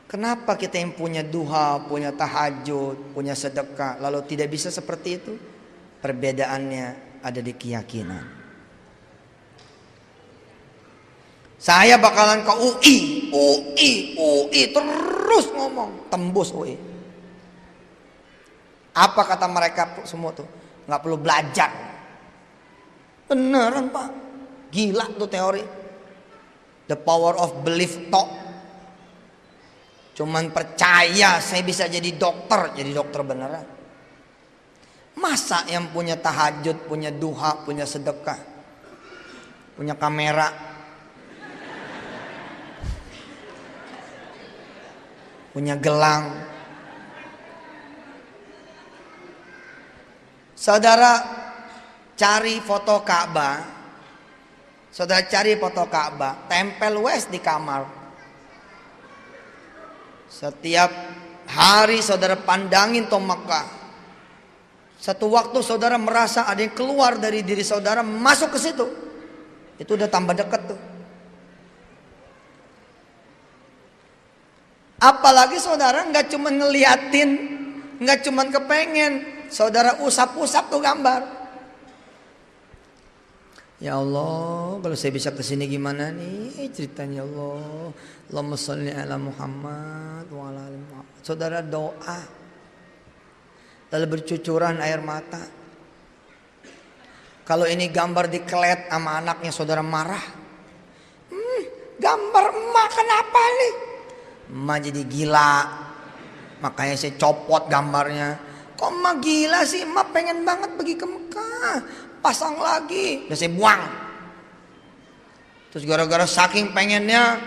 Kenapa kita yang punya duha, punya tahajud, punya sedekah, lalu tidak bisa seperti itu? Perbedaannya ada di keyakinan. Saya bakalan ke UI terus ngomong, tembus UI. Apa kata mereka semua tuh? Nggak perlu belajar. Beneran Pak, gila tuh teori. The power of belief talk. Cuman percaya saya bisa jadi dokter beneran. Masa yang punya tahajud, punya duha, punya sedekah, punya kamera, punya gelang. Saudara cari foto Ka'bah, tempel wes di kamar. Setiap hari saudara pandangin tuh Mekah. Satu waktu saudara merasa ada yang keluar dari diri saudara masuk ke situ. Itu udah tambah dekat tuh. Apalagi saudara nggak cuma ngeliatin, nggak cuma kepengen, saudara usap-usap tuh gambar. Ya Allah, kalau saya bisa kesini gimana nih ceritanya Allah. Allahumma sholli ala Muhammad wa ala ali Muhammad. Saudara doa, lalu bercucuran air mata. Kalau ini gambar dikelet sama anaknya, saudara marah. Gambar emak kenapa nih? Emak jadi gila, makanya saya copot gambarnya. Kok emak gila sih? Emak pengen banget pergi ke Mekah. Pasang lagi, udah saya buang. Terus gara-gara saking pengennya,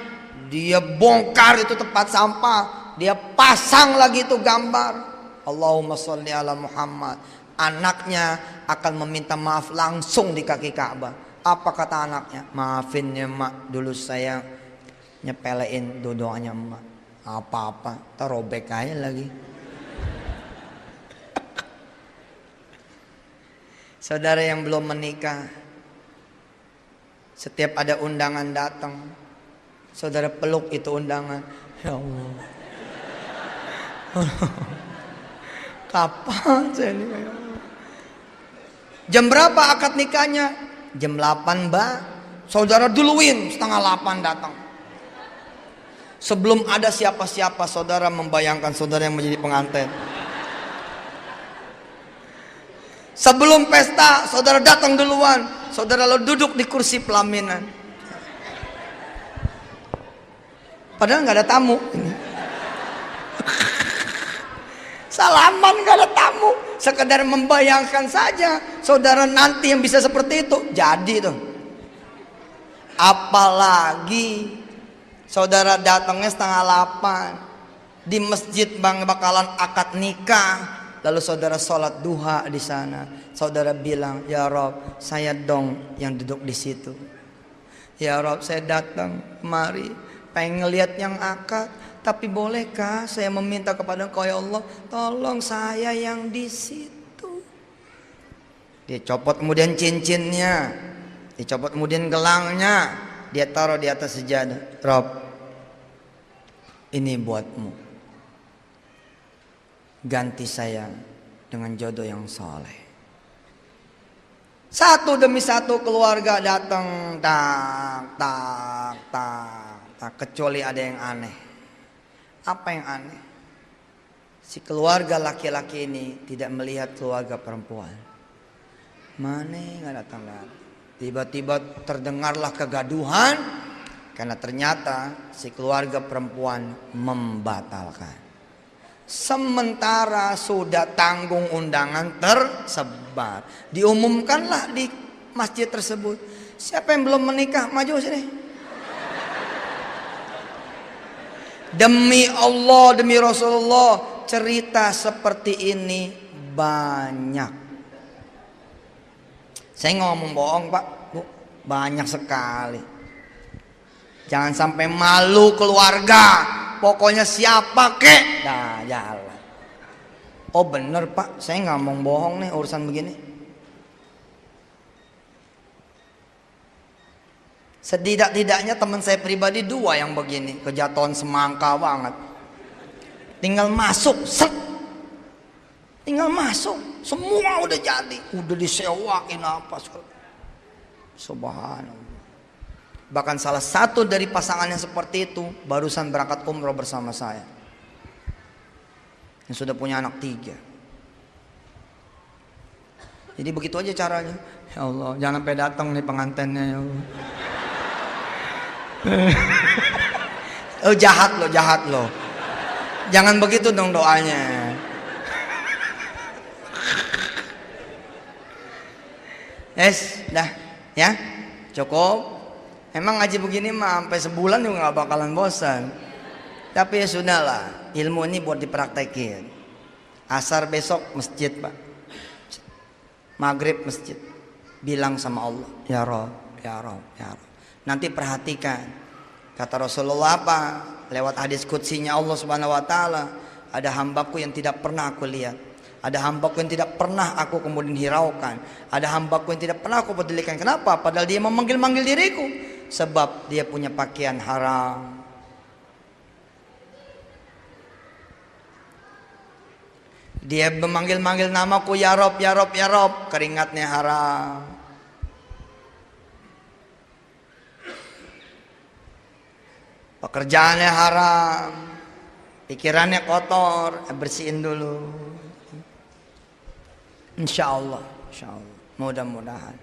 dia bongkar itu tempat sampah, dia pasang lagi itu gambar. Allahumma sholli ala Muhammad. Anaknya akan meminta maaf langsung di kaki Ka'bah. Apa kata anaknya? Maafin ya mak, dulu saya nyepelein doanya emak. Apa-apa, terobek aja lagi. Saudara yang belum menikah, setiap ada undangan datang, saudara peluk itu undangan. Ya Allah, kapan saya nikah? Ya Allah. Jam berapa akad nikahnya? Jam 8 mbak. Saudara duluin 7:30 datang. Sebelum ada siapa-siapa, saudara membayangkan saudara yang menjadi pengantin. Sebelum pesta, saudara datang duluan. Saudara lo duduk di kursi pelaminan. Padahal nggak ada tamu. Salaman nggak ada tamu. Sekedar membayangkan saja. Saudara nanti yang bisa seperti itu. Jadi tuh. Apalagi saudara datangnya 7:30 di masjid bang bakalan akad nikah. Lalu saudara sholat duha di sana. Saudara bilang, ya Rob, saya dong yang duduk di situ. Ya Rob, saya datang kemari, pengen ngeliat yang akad. Tapi bolehkah saya meminta kepada Engkau ya Allah, tolong saya yang di situ. Dia copot kemudian cincinnya, dicopot kemudian gelangnya, dia taruh di atas sejadah. Rob, ini buatmu. Ganti saya dengan jodoh yang soleh. Satu demi satu keluarga datang, tak, kecuali ada yang aneh. Apa yang aneh? Si keluarga laki-laki ini tidak melihat keluarga perempuan. Mana nggak datang. Tiba-tiba terdengarlah kegaduhan karena ternyata si keluarga perempuan membatalkan. Sementara sudah tanggung undangan tersebar, diumumkanlah di masjid tersebut. Siapa yang belum menikah maju sini. Demi Allah, demi Rasulullah, cerita seperti ini banyak. Saya ngomong bohong Pak, Bu, banyak sekali. Jangan sampai malu keluarga. Pokoknya siapa kek, nah jalan. Oh bener Pak, saya nggak mau bohong nih urusan begini. Setidak-tidaknya teman saya pribadi 2 yang begini, kejatuhan semangka banget. Tinggal masuk, set. Tinggal masuk, semua udah jadi, udah disewain apa. Subhanallah. Bahkan salah satu dari pasangan yang seperti itu barusan berangkat umroh bersama saya. Yang sudah punya anak 3. Jadi begitu aja caranya. Ya Allah, jangan sampai datang nih pengantinnya ya Allah. Oh jahat loh. Jangan begitu dong doanya. Dah, ya, cukup. Emang ngaji begini mah sampai sebulan juga nggak bakalan bosan. Tapi ya sudahlah, ilmu ini buat dipraktekin. Asar besok masjid pak, maghrib masjid. Bilang sama Allah, ya Rob, ya Rob, ya Rob. Nanti perhatikan, kata Rasulullah apa? Lewat hadis qudsinya Allah Subhanahu Wa Taala, ada hambaku yang tidak pernah aku lihat, ada hambaku yang tidak pernah aku kemudian hiraukan, ada hambaku yang tidak pernah aku pedulikan. Kenapa? Padahal dia memanggil-manggil diriku, sebab dia punya pakaian haram. Dia memanggil-manggil namaku, ya Rob, ya Rob, ya Rob, keringatnya haram. Pekerjaannya haram, pikirannya kotor, bersihin dulu. Insya Allah, mudah-mudahan.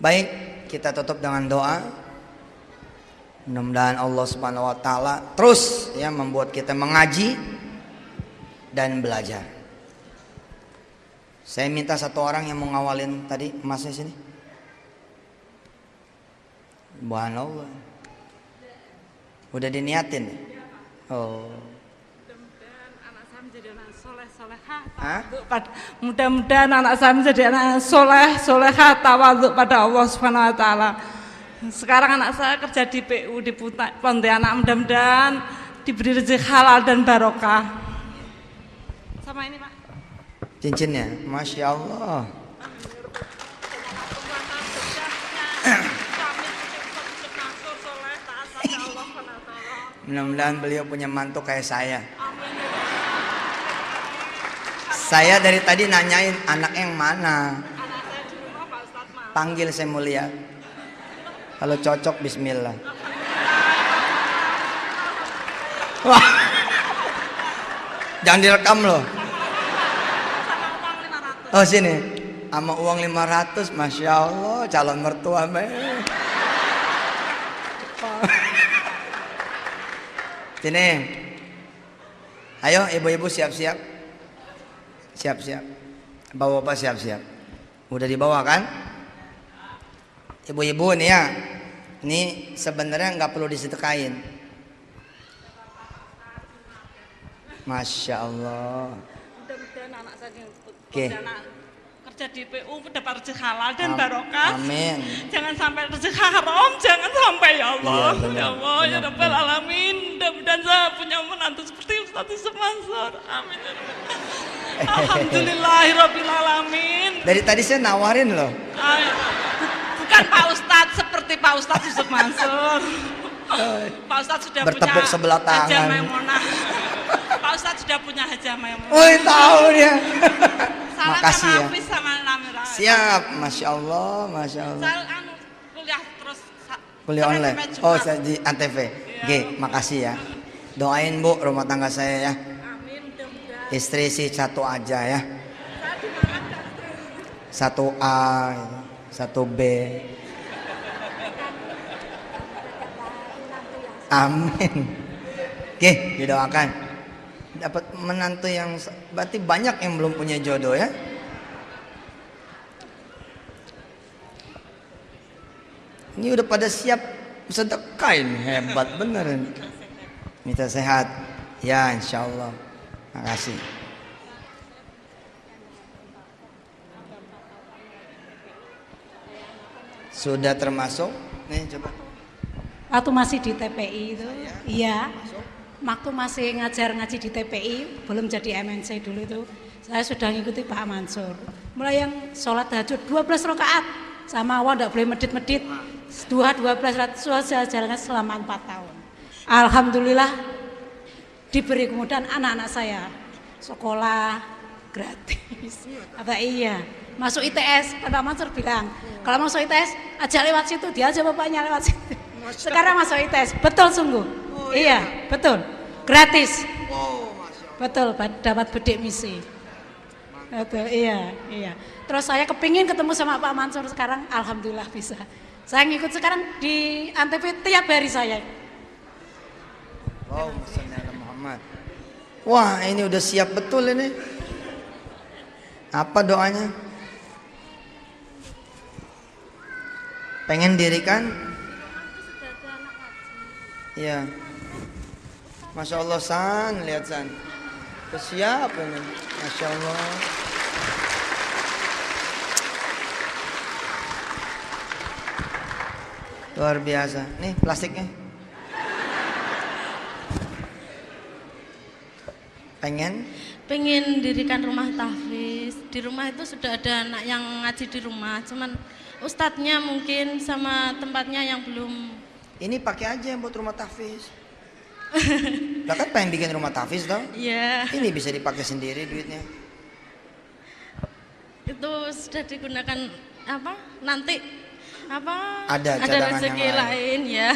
Baik, kita tutup dengan doa. Mudah-mudahan Allah Subhanahu Wa Taala terus ya membuat kita mengaji dan belajar. Saya minta satu orang yang mau ngawalin tadi emasnya sini. Subhanallah. Udah diniatin? Oh. Mudah-mudahan anak saya menjadi anak Mudah-mudahan anak saya menjadi anak soleh tawadhu pada Allah Subhanahu Wa Taala. Sekarang anak saya kerja di PU di Pontianak. Mudah-mudahan diberi rezeki halal dan barokah. Sama ini Pak. Cincinnya, masya Allah. Mudah-mudahan beliau punya mantu kayak saya. Saya dari tadi nanyain anak yang mana. Panggil saya mau lihat. Kalau cocok bismillah. Wah. Jangan direkam loh. Oh sini. Sama uang 500, masya Allah, calon mertua meh. Sini. Ayo ibu-ibu siap-siap. Siap-siap. Bapak-bapak siap-siap. Udah dibawa kan? Ibu-ibu nih ya. Ini sebenarnya nggak perlu disedekain. Masya Allah. Mudah-mudahan anak saya Oke. Kerja di PU dapat rezeki halal dan barokah. Amin. Jangan sampai rezeki haram, jangan sampai ya Allah. Iya, benar, Ya Allah, ya benar, Rabbal Alamin. Mudah-mudahan saya punya menantu seperti Ustaz Yusuf Mansur. Amin. Alhamdulillahirabbil alamin. Dari tadi saya nawarin loh. Bukan Pak Ustadz seperti Pak Ustadz Yusuf Mansur. Pak Ustadz sudah Bertepuk punya sebelah tangan. Hajah Maimunah. Pak Ustadz sudah punya Hajah Maimunah. Woi tahu dia. Salam Makasih sama ya. Hafiz sama Namira. Siap, masya Allah, masya Allah. Saya kuliah terus. Kuliah Senin online. sampai Jumat. Oh, saya di Antv. Oke, makasih ya. Doain Bu rumah tangga saya ya. Amin, mudah-mudahan. Istri sih satu aja ya. Saya dimakan istri. 1A, 1B. Amin. Oke, didoakan. Dapat menantu yang berarti banyak yang belum punya jodoh ya. Ini udah pada siap sedekah ini, hebat bener. Minta sehat. Ya, insya Allah. Makasih. Sudah termasuk? Nih coba. Waktu masih di TPI itu, iya. Waktu masih ngaji di TPI, belum jadi MNC dulu itu, saya sudah ngikuti Pak Mansur. Mulai yang sholat tahajud 12 rakaat, sama awal nggak boleh medit-medit. 1200 saya jalankan selama 4 tahun. Alhamdulillah diberi kemudahan anak-anak saya sekolah gratis. Apa iya? Masuk ITS, Pak Mansur bilang, kalau masuk ITS aja lewat situ, dia aja bapaknya lewat situ. Sekarang masuk ITS, betul sungguh. Iya, betul. Gratis. Betul, dapat bedik misi. Betul, iya. Terus saya kepingin ketemu sama Pak Mansur sekarang, alhamdulillah bisa. Saya ngikut sekarang di Antv tiap hari saya. Wow, Muhammad. Wah, ini udah siap betul ini. Apa doanya? Pengen dirikan? Iya. Masya Allah San, lihat San. Siap ini. Masya Allah. Luar biasa. Nih plastiknya. Pengen dirikan rumah tahfiz. Di rumah itu sudah ada anak yang ngaji di rumah, cuman ustadznya mungkin sama tempatnya yang belum. Ini pakai aja buat rumah tahfiz. Lah kan pengen bikin rumah tahfiz toh? Iya. Ini bisa dipakai sendiri duitnya. Itu sudah digunakan apa? Nanti apa? Ada rezeki lain ya.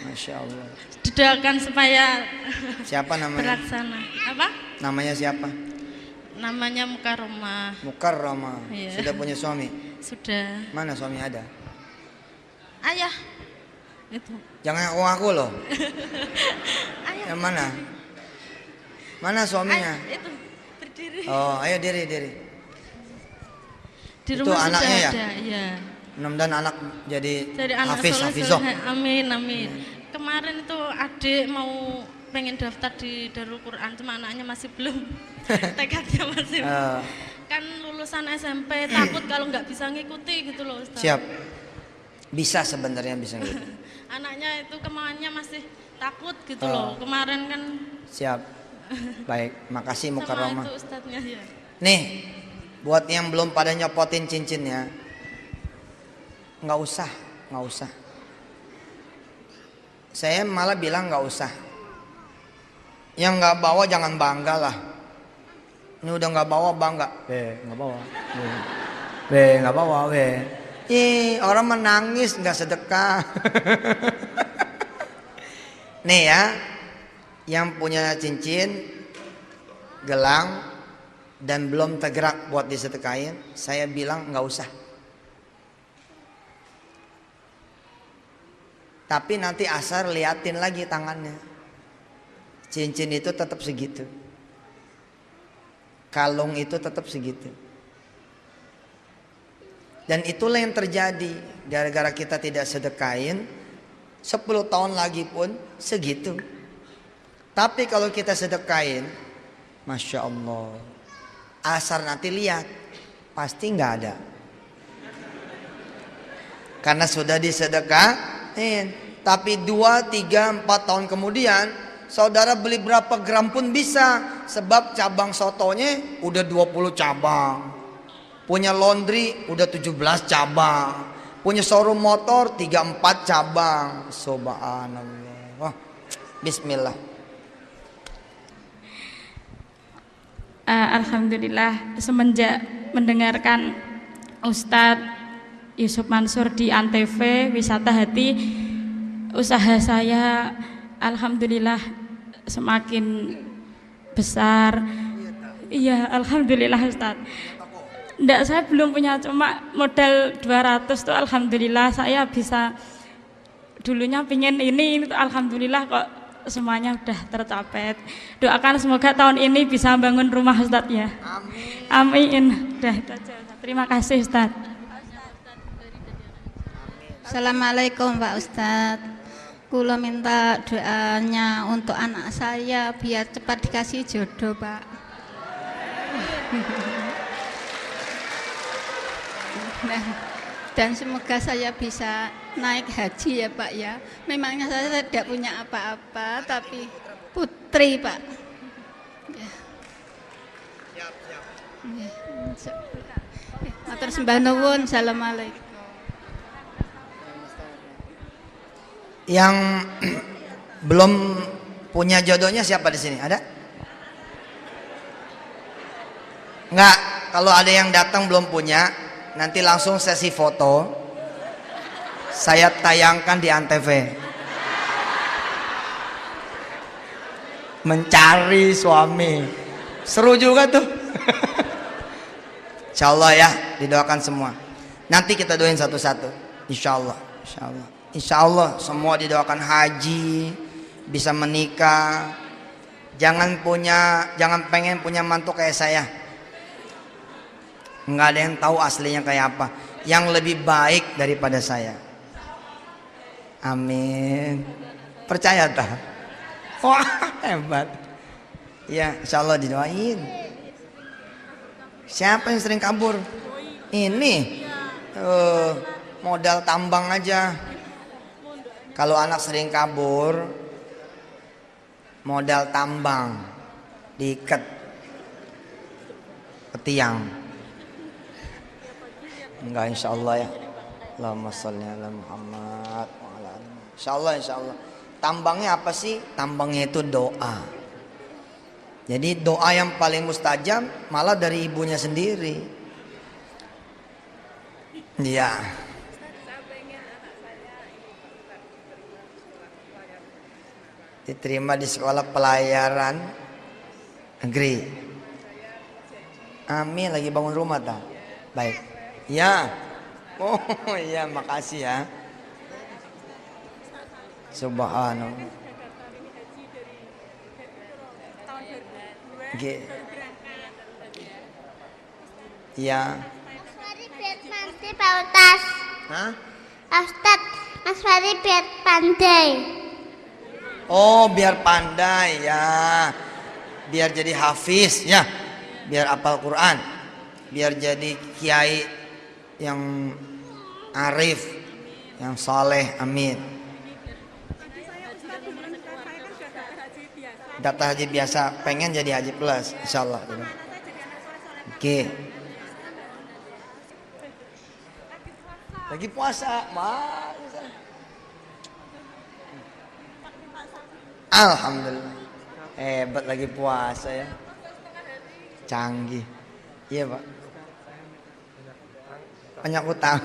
Masya Allah. Didoakan supaya siapa namanya? Terlaksana. Apa? Namanya siapa? Namanya Mukarromah. Mukarromah. Iya. Sudah punya suami? Sudah. Mana suami ada? Ayah. Itu. Jangan aku loh. Ayah. Yang mana? Mana suaminya? Itu berdiri. Oh, ayo diri. Di itu rumah anaknya sudah ya? Ada, ya. Mudah-mudahan anak jadi anak hafizoh. Amin. Kemarin itu adik mau pengen daftar di Darul Quran, cuma anaknya masih belum. Tekadnya masih belum. Kan lulusan SMP takut kalau nggak bisa ngikuti gitu loh Ustaz. Siap. Bisa sebenarnya bisa gitu. Anaknya itu kemauannya masih takut gitu loh. Kemarin kan. Siap. Baik, makasih Mukarromah. Sama itu Ustadznya ya. Nih, buat yang belum pada nyopotin cincinnya, nggak usah. Saya malah bilang nggak usah. Yang nggak bawa jangan bangga lah. Ini udah nggak bawa bangga. Nggak bawa. Nggak bawa. Orang menangis nggak sedekah. Nih ya, yang punya cincin, gelang, dan belum tergerak buat disedekahin, saya bilang nggak usah. Tapi nanti asar liatin lagi tangannya. Cincin itu tetap segitu. Kalung itu tetap segitu. Dan itulah yang terjadi. Gara-gara kita tidak sedekain, 10 tahun lagi pun segitu. Tapi kalau kita sedekain, Masya Allah, asar nanti lihat, pasti nggak ada. Karena sudah disedekahin. Tapi 2, 3, 4 tahun kemudian, saudara beli berapa gram pun bisa. Sebab cabang sotonya udah 20 cabang. Punya laundry udah 17 cabang. Punya showroom motor 3-4 cabang. Subhanallah. Wah, bismillah. Alhamdulillah semenjak mendengarkan Ustadz Yusuf Mansur di Antv Wisata Hati, usaha saya alhamdulillah semakin besar. Iya, alhamdulillah Ustadz. Enggak, saya belum punya, cuma modal 200 tuh alhamdulillah saya bisa. Dulunya pingin ini tuh alhamdulillah kok semuanya udah tercapai. Doakan semoga tahun ini bisa bangun rumah Ustadz ya. Amin. Udah itu aja Ustadz. Terima kasih Ustadz. Assalamualaikum Pak Ustadz. Kula minta doanya untuk anak saya biar cepat dikasih jodoh Pak. Dan semoga saya bisa naik haji ya Pak ya. Memangnya saya tidak punya apa-apa, tapi putri Pak. Matur sembah nuwun. Assalamualaikum. Yang belum punya jodohnya siapa di sini? Ada? Enggak, kalau ada yang datang belum punya, nanti langsung sesi foto. Saya tayangkan di Antv. Mencari suami. Seru juga tuh. Insya Allah ya, didoakan semua. Nanti kita doain satu-satu. Insya Allah. Insya Allah. Insya Allah semua didoakan haji, bisa menikah. Jangan pengen punya mantu kayak saya. Nggak ada yang tahu aslinya kayak apa. Yang lebih baik daripada saya. Amin. Percaya tak? Wah, hebat. Ya, insya Allah didoain. Siapa yang sering kabur? Ini. Modal tambang aja. Kalau anak sering kabur, modal tambang diikat ke tiang. Enggak, insya Allah ya. Allahumma sholli ala Muhammad wa ala ali. Insya Allah, insya Allah. Tambangnya apa sih? Tambangnya itu doa. Jadi doa yang paling mustajab malah dari ibunya sendiri. Iya. Diterima di sekolah pelayaran negeri. Amin, lagi bangun rumah tak? Baik. Ya. Oh iya, makasih ya. Subhanallah. Iya. Pak Ustaz. Hah? Ustaz, Mas Fari biar pandai. Oh, biar pandai ya. Biar jadi hafiz ya. Biar hafal Quran. Biar jadi kiai yang arif, yang soleh. Amin. Daftar haji biasa, pengen jadi haji plus, insyaallah. Oke. Lagi puasa, alhamdulillah. Hebat lagi puasa ya. Canggih. Iya, Pak. Banyak utang.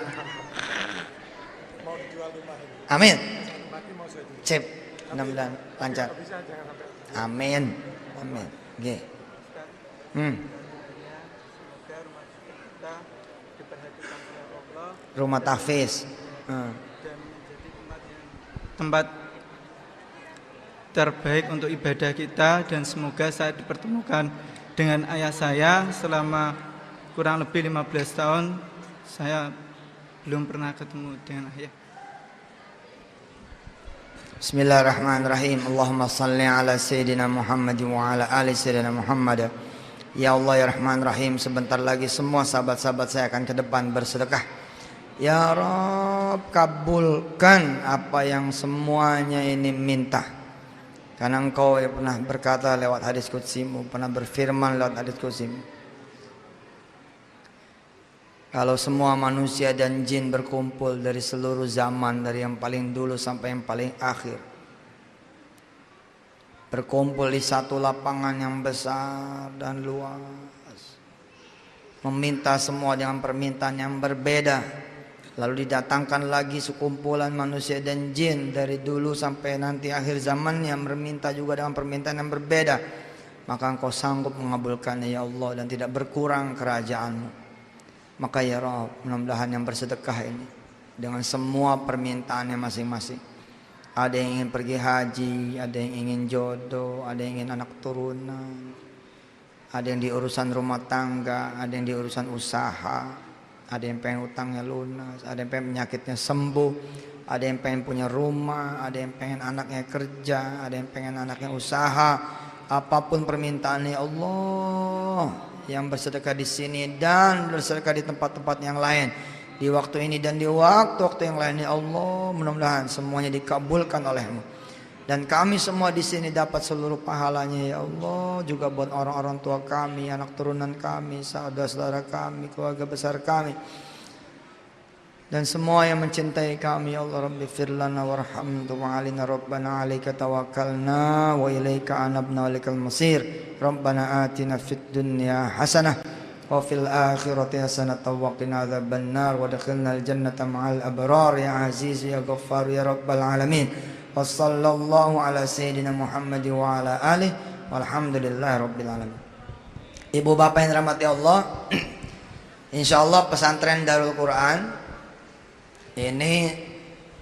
Amin. Cep, mudah-mudahan lancar. Amin. Amin. Oke. Rumah tahfiz. Tempat terbaik untuk ibadah kita, dan semoga saya dipertemukan dengan ayah saya selama kurang lebih 15 tahun. Saya belum pernah ketemu dengan ayah. Bismillahirrahmanirrahim. Allahumma salli ala Sayyidina Muhammad wa ala ali Sayyidina Muhammad. Ya Allah ya Rahman Rahim, sebentar lagi semua sahabat-sahabat saya akan ke depan bersedekah. Ya Rabb, kabulkan apa yang semuanya ini minta. Karena Engkau yang pernah berkata lewat hadis qudsimu, pernah berfirman lewat hadis qudsimu, kalau semua manusia dan jin berkumpul dari seluruh zaman, dari yang paling dulu sampai yang paling akhir, berkumpul di satu lapangan yang besar dan luas, meminta semua dengan permintaan yang berbeda, lalu didatangkan lagi sekumpulan manusia dan jin dari dulu sampai nanti akhir zaman yang berminta juga dengan permintaan yang berbeda, maka Engkau sanggup mengabulkannya ya Allah, dan tidak berkurang kerajaan-Mu. Maka ya Rabb, mudah-mudahan yang bersedekah ini dengan semua permintaannya masing-masing, ada yang ingin pergi haji, ada yang ingin jodoh, ada yang ingin anak turunan, ada yang di urusan rumah tangga, ada yang di urusan usaha, ada yang pengen utangnya lunas, ada yang pengen penyakitnya sembuh, ada yang pengen punya rumah, ada yang pengen anaknya kerja, ada yang pengen anaknya usaha. Apapun permintaannya Allah, yang bersedekah di sini dan bersedekah di tempat-tempat yang lain, di waktu ini dan di waktu-waktu yang lain, ya Allah, mudah-mudahan semuanya dikabulkan oleh-Mu, dan kami semua di sini dapat seluruh pahalanya ya Allah. Juga buat orang-orang tua kami, anak turunan kami, saudara-saudara kami, keluarga besar kami, dan semua yang mencintai kami. Ya Allah Rabbi firlana warhamna wa'alina rabbana alaika tawakkalna wa ilaika anabna walikal masir. Rabbana atina fid dunya hasanah wa fil akhirati hasanah wa qina adzabannar wa adkhilnal jannata ma'al abrar ya aziz ya ghaffar ya rabbal alamin. Wa sallallahu ala sayyidina Muhammad wa ala alihi walhamdulillahi rabbil alamin. Ibu bapak yang dirahmati Allah, insyaallah pesantren Darul Quran ini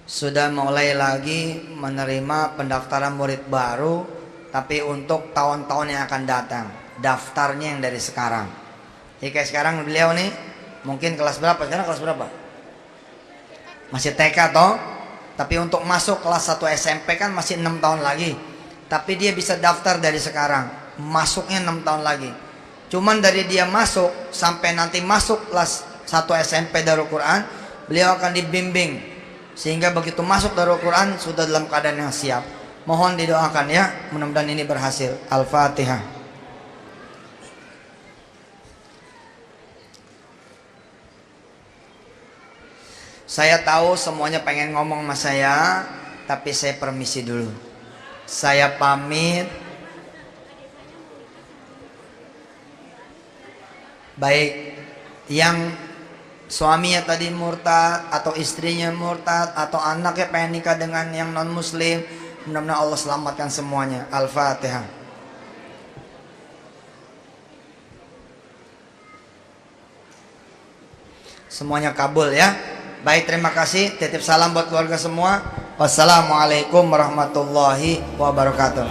sudah mulai lagi menerima pendaftaran murid baru, tapi untuk tahun-tahun yang akan datang. Daftarnya yang dari sekarang. Jadi kayak sekarang beliau nih mungkin kelas berapa? Sekarang kelas berapa? Masih TK toh? Tapi untuk masuk kelas 1 SMP kan masih 6 tahun lagi. Tapi dia bisa daftar dari sekarang. Masuknya 6 tahun lagi. Cuman dari dia masuk sampai nanti masuk kelas 1 SMP Darul Quran, beliau akan dibimbing sehingga begitu masuk Darul Quran sudah dalam keadaan yang siap. Mohon didoakan ya, mudah-mudahan ini berhasil. Al-Fatihah. Saya tahu semuanya pengen ngomong sama saya, tapi saya permisi dulu. Saya pamit. Baik, yang suaminya tadi murtad atau istrinya murtad atau anaknya pengen nikah dengan yang non muslim, mudah-mudahan Allah selamatkan semuanya. Al-Fatihah. Semuanya kabul ya. Baik, terima kasih. Titip salam buat keluarga semua. Wassalamualaikum warahmatullahi wabarakatuh.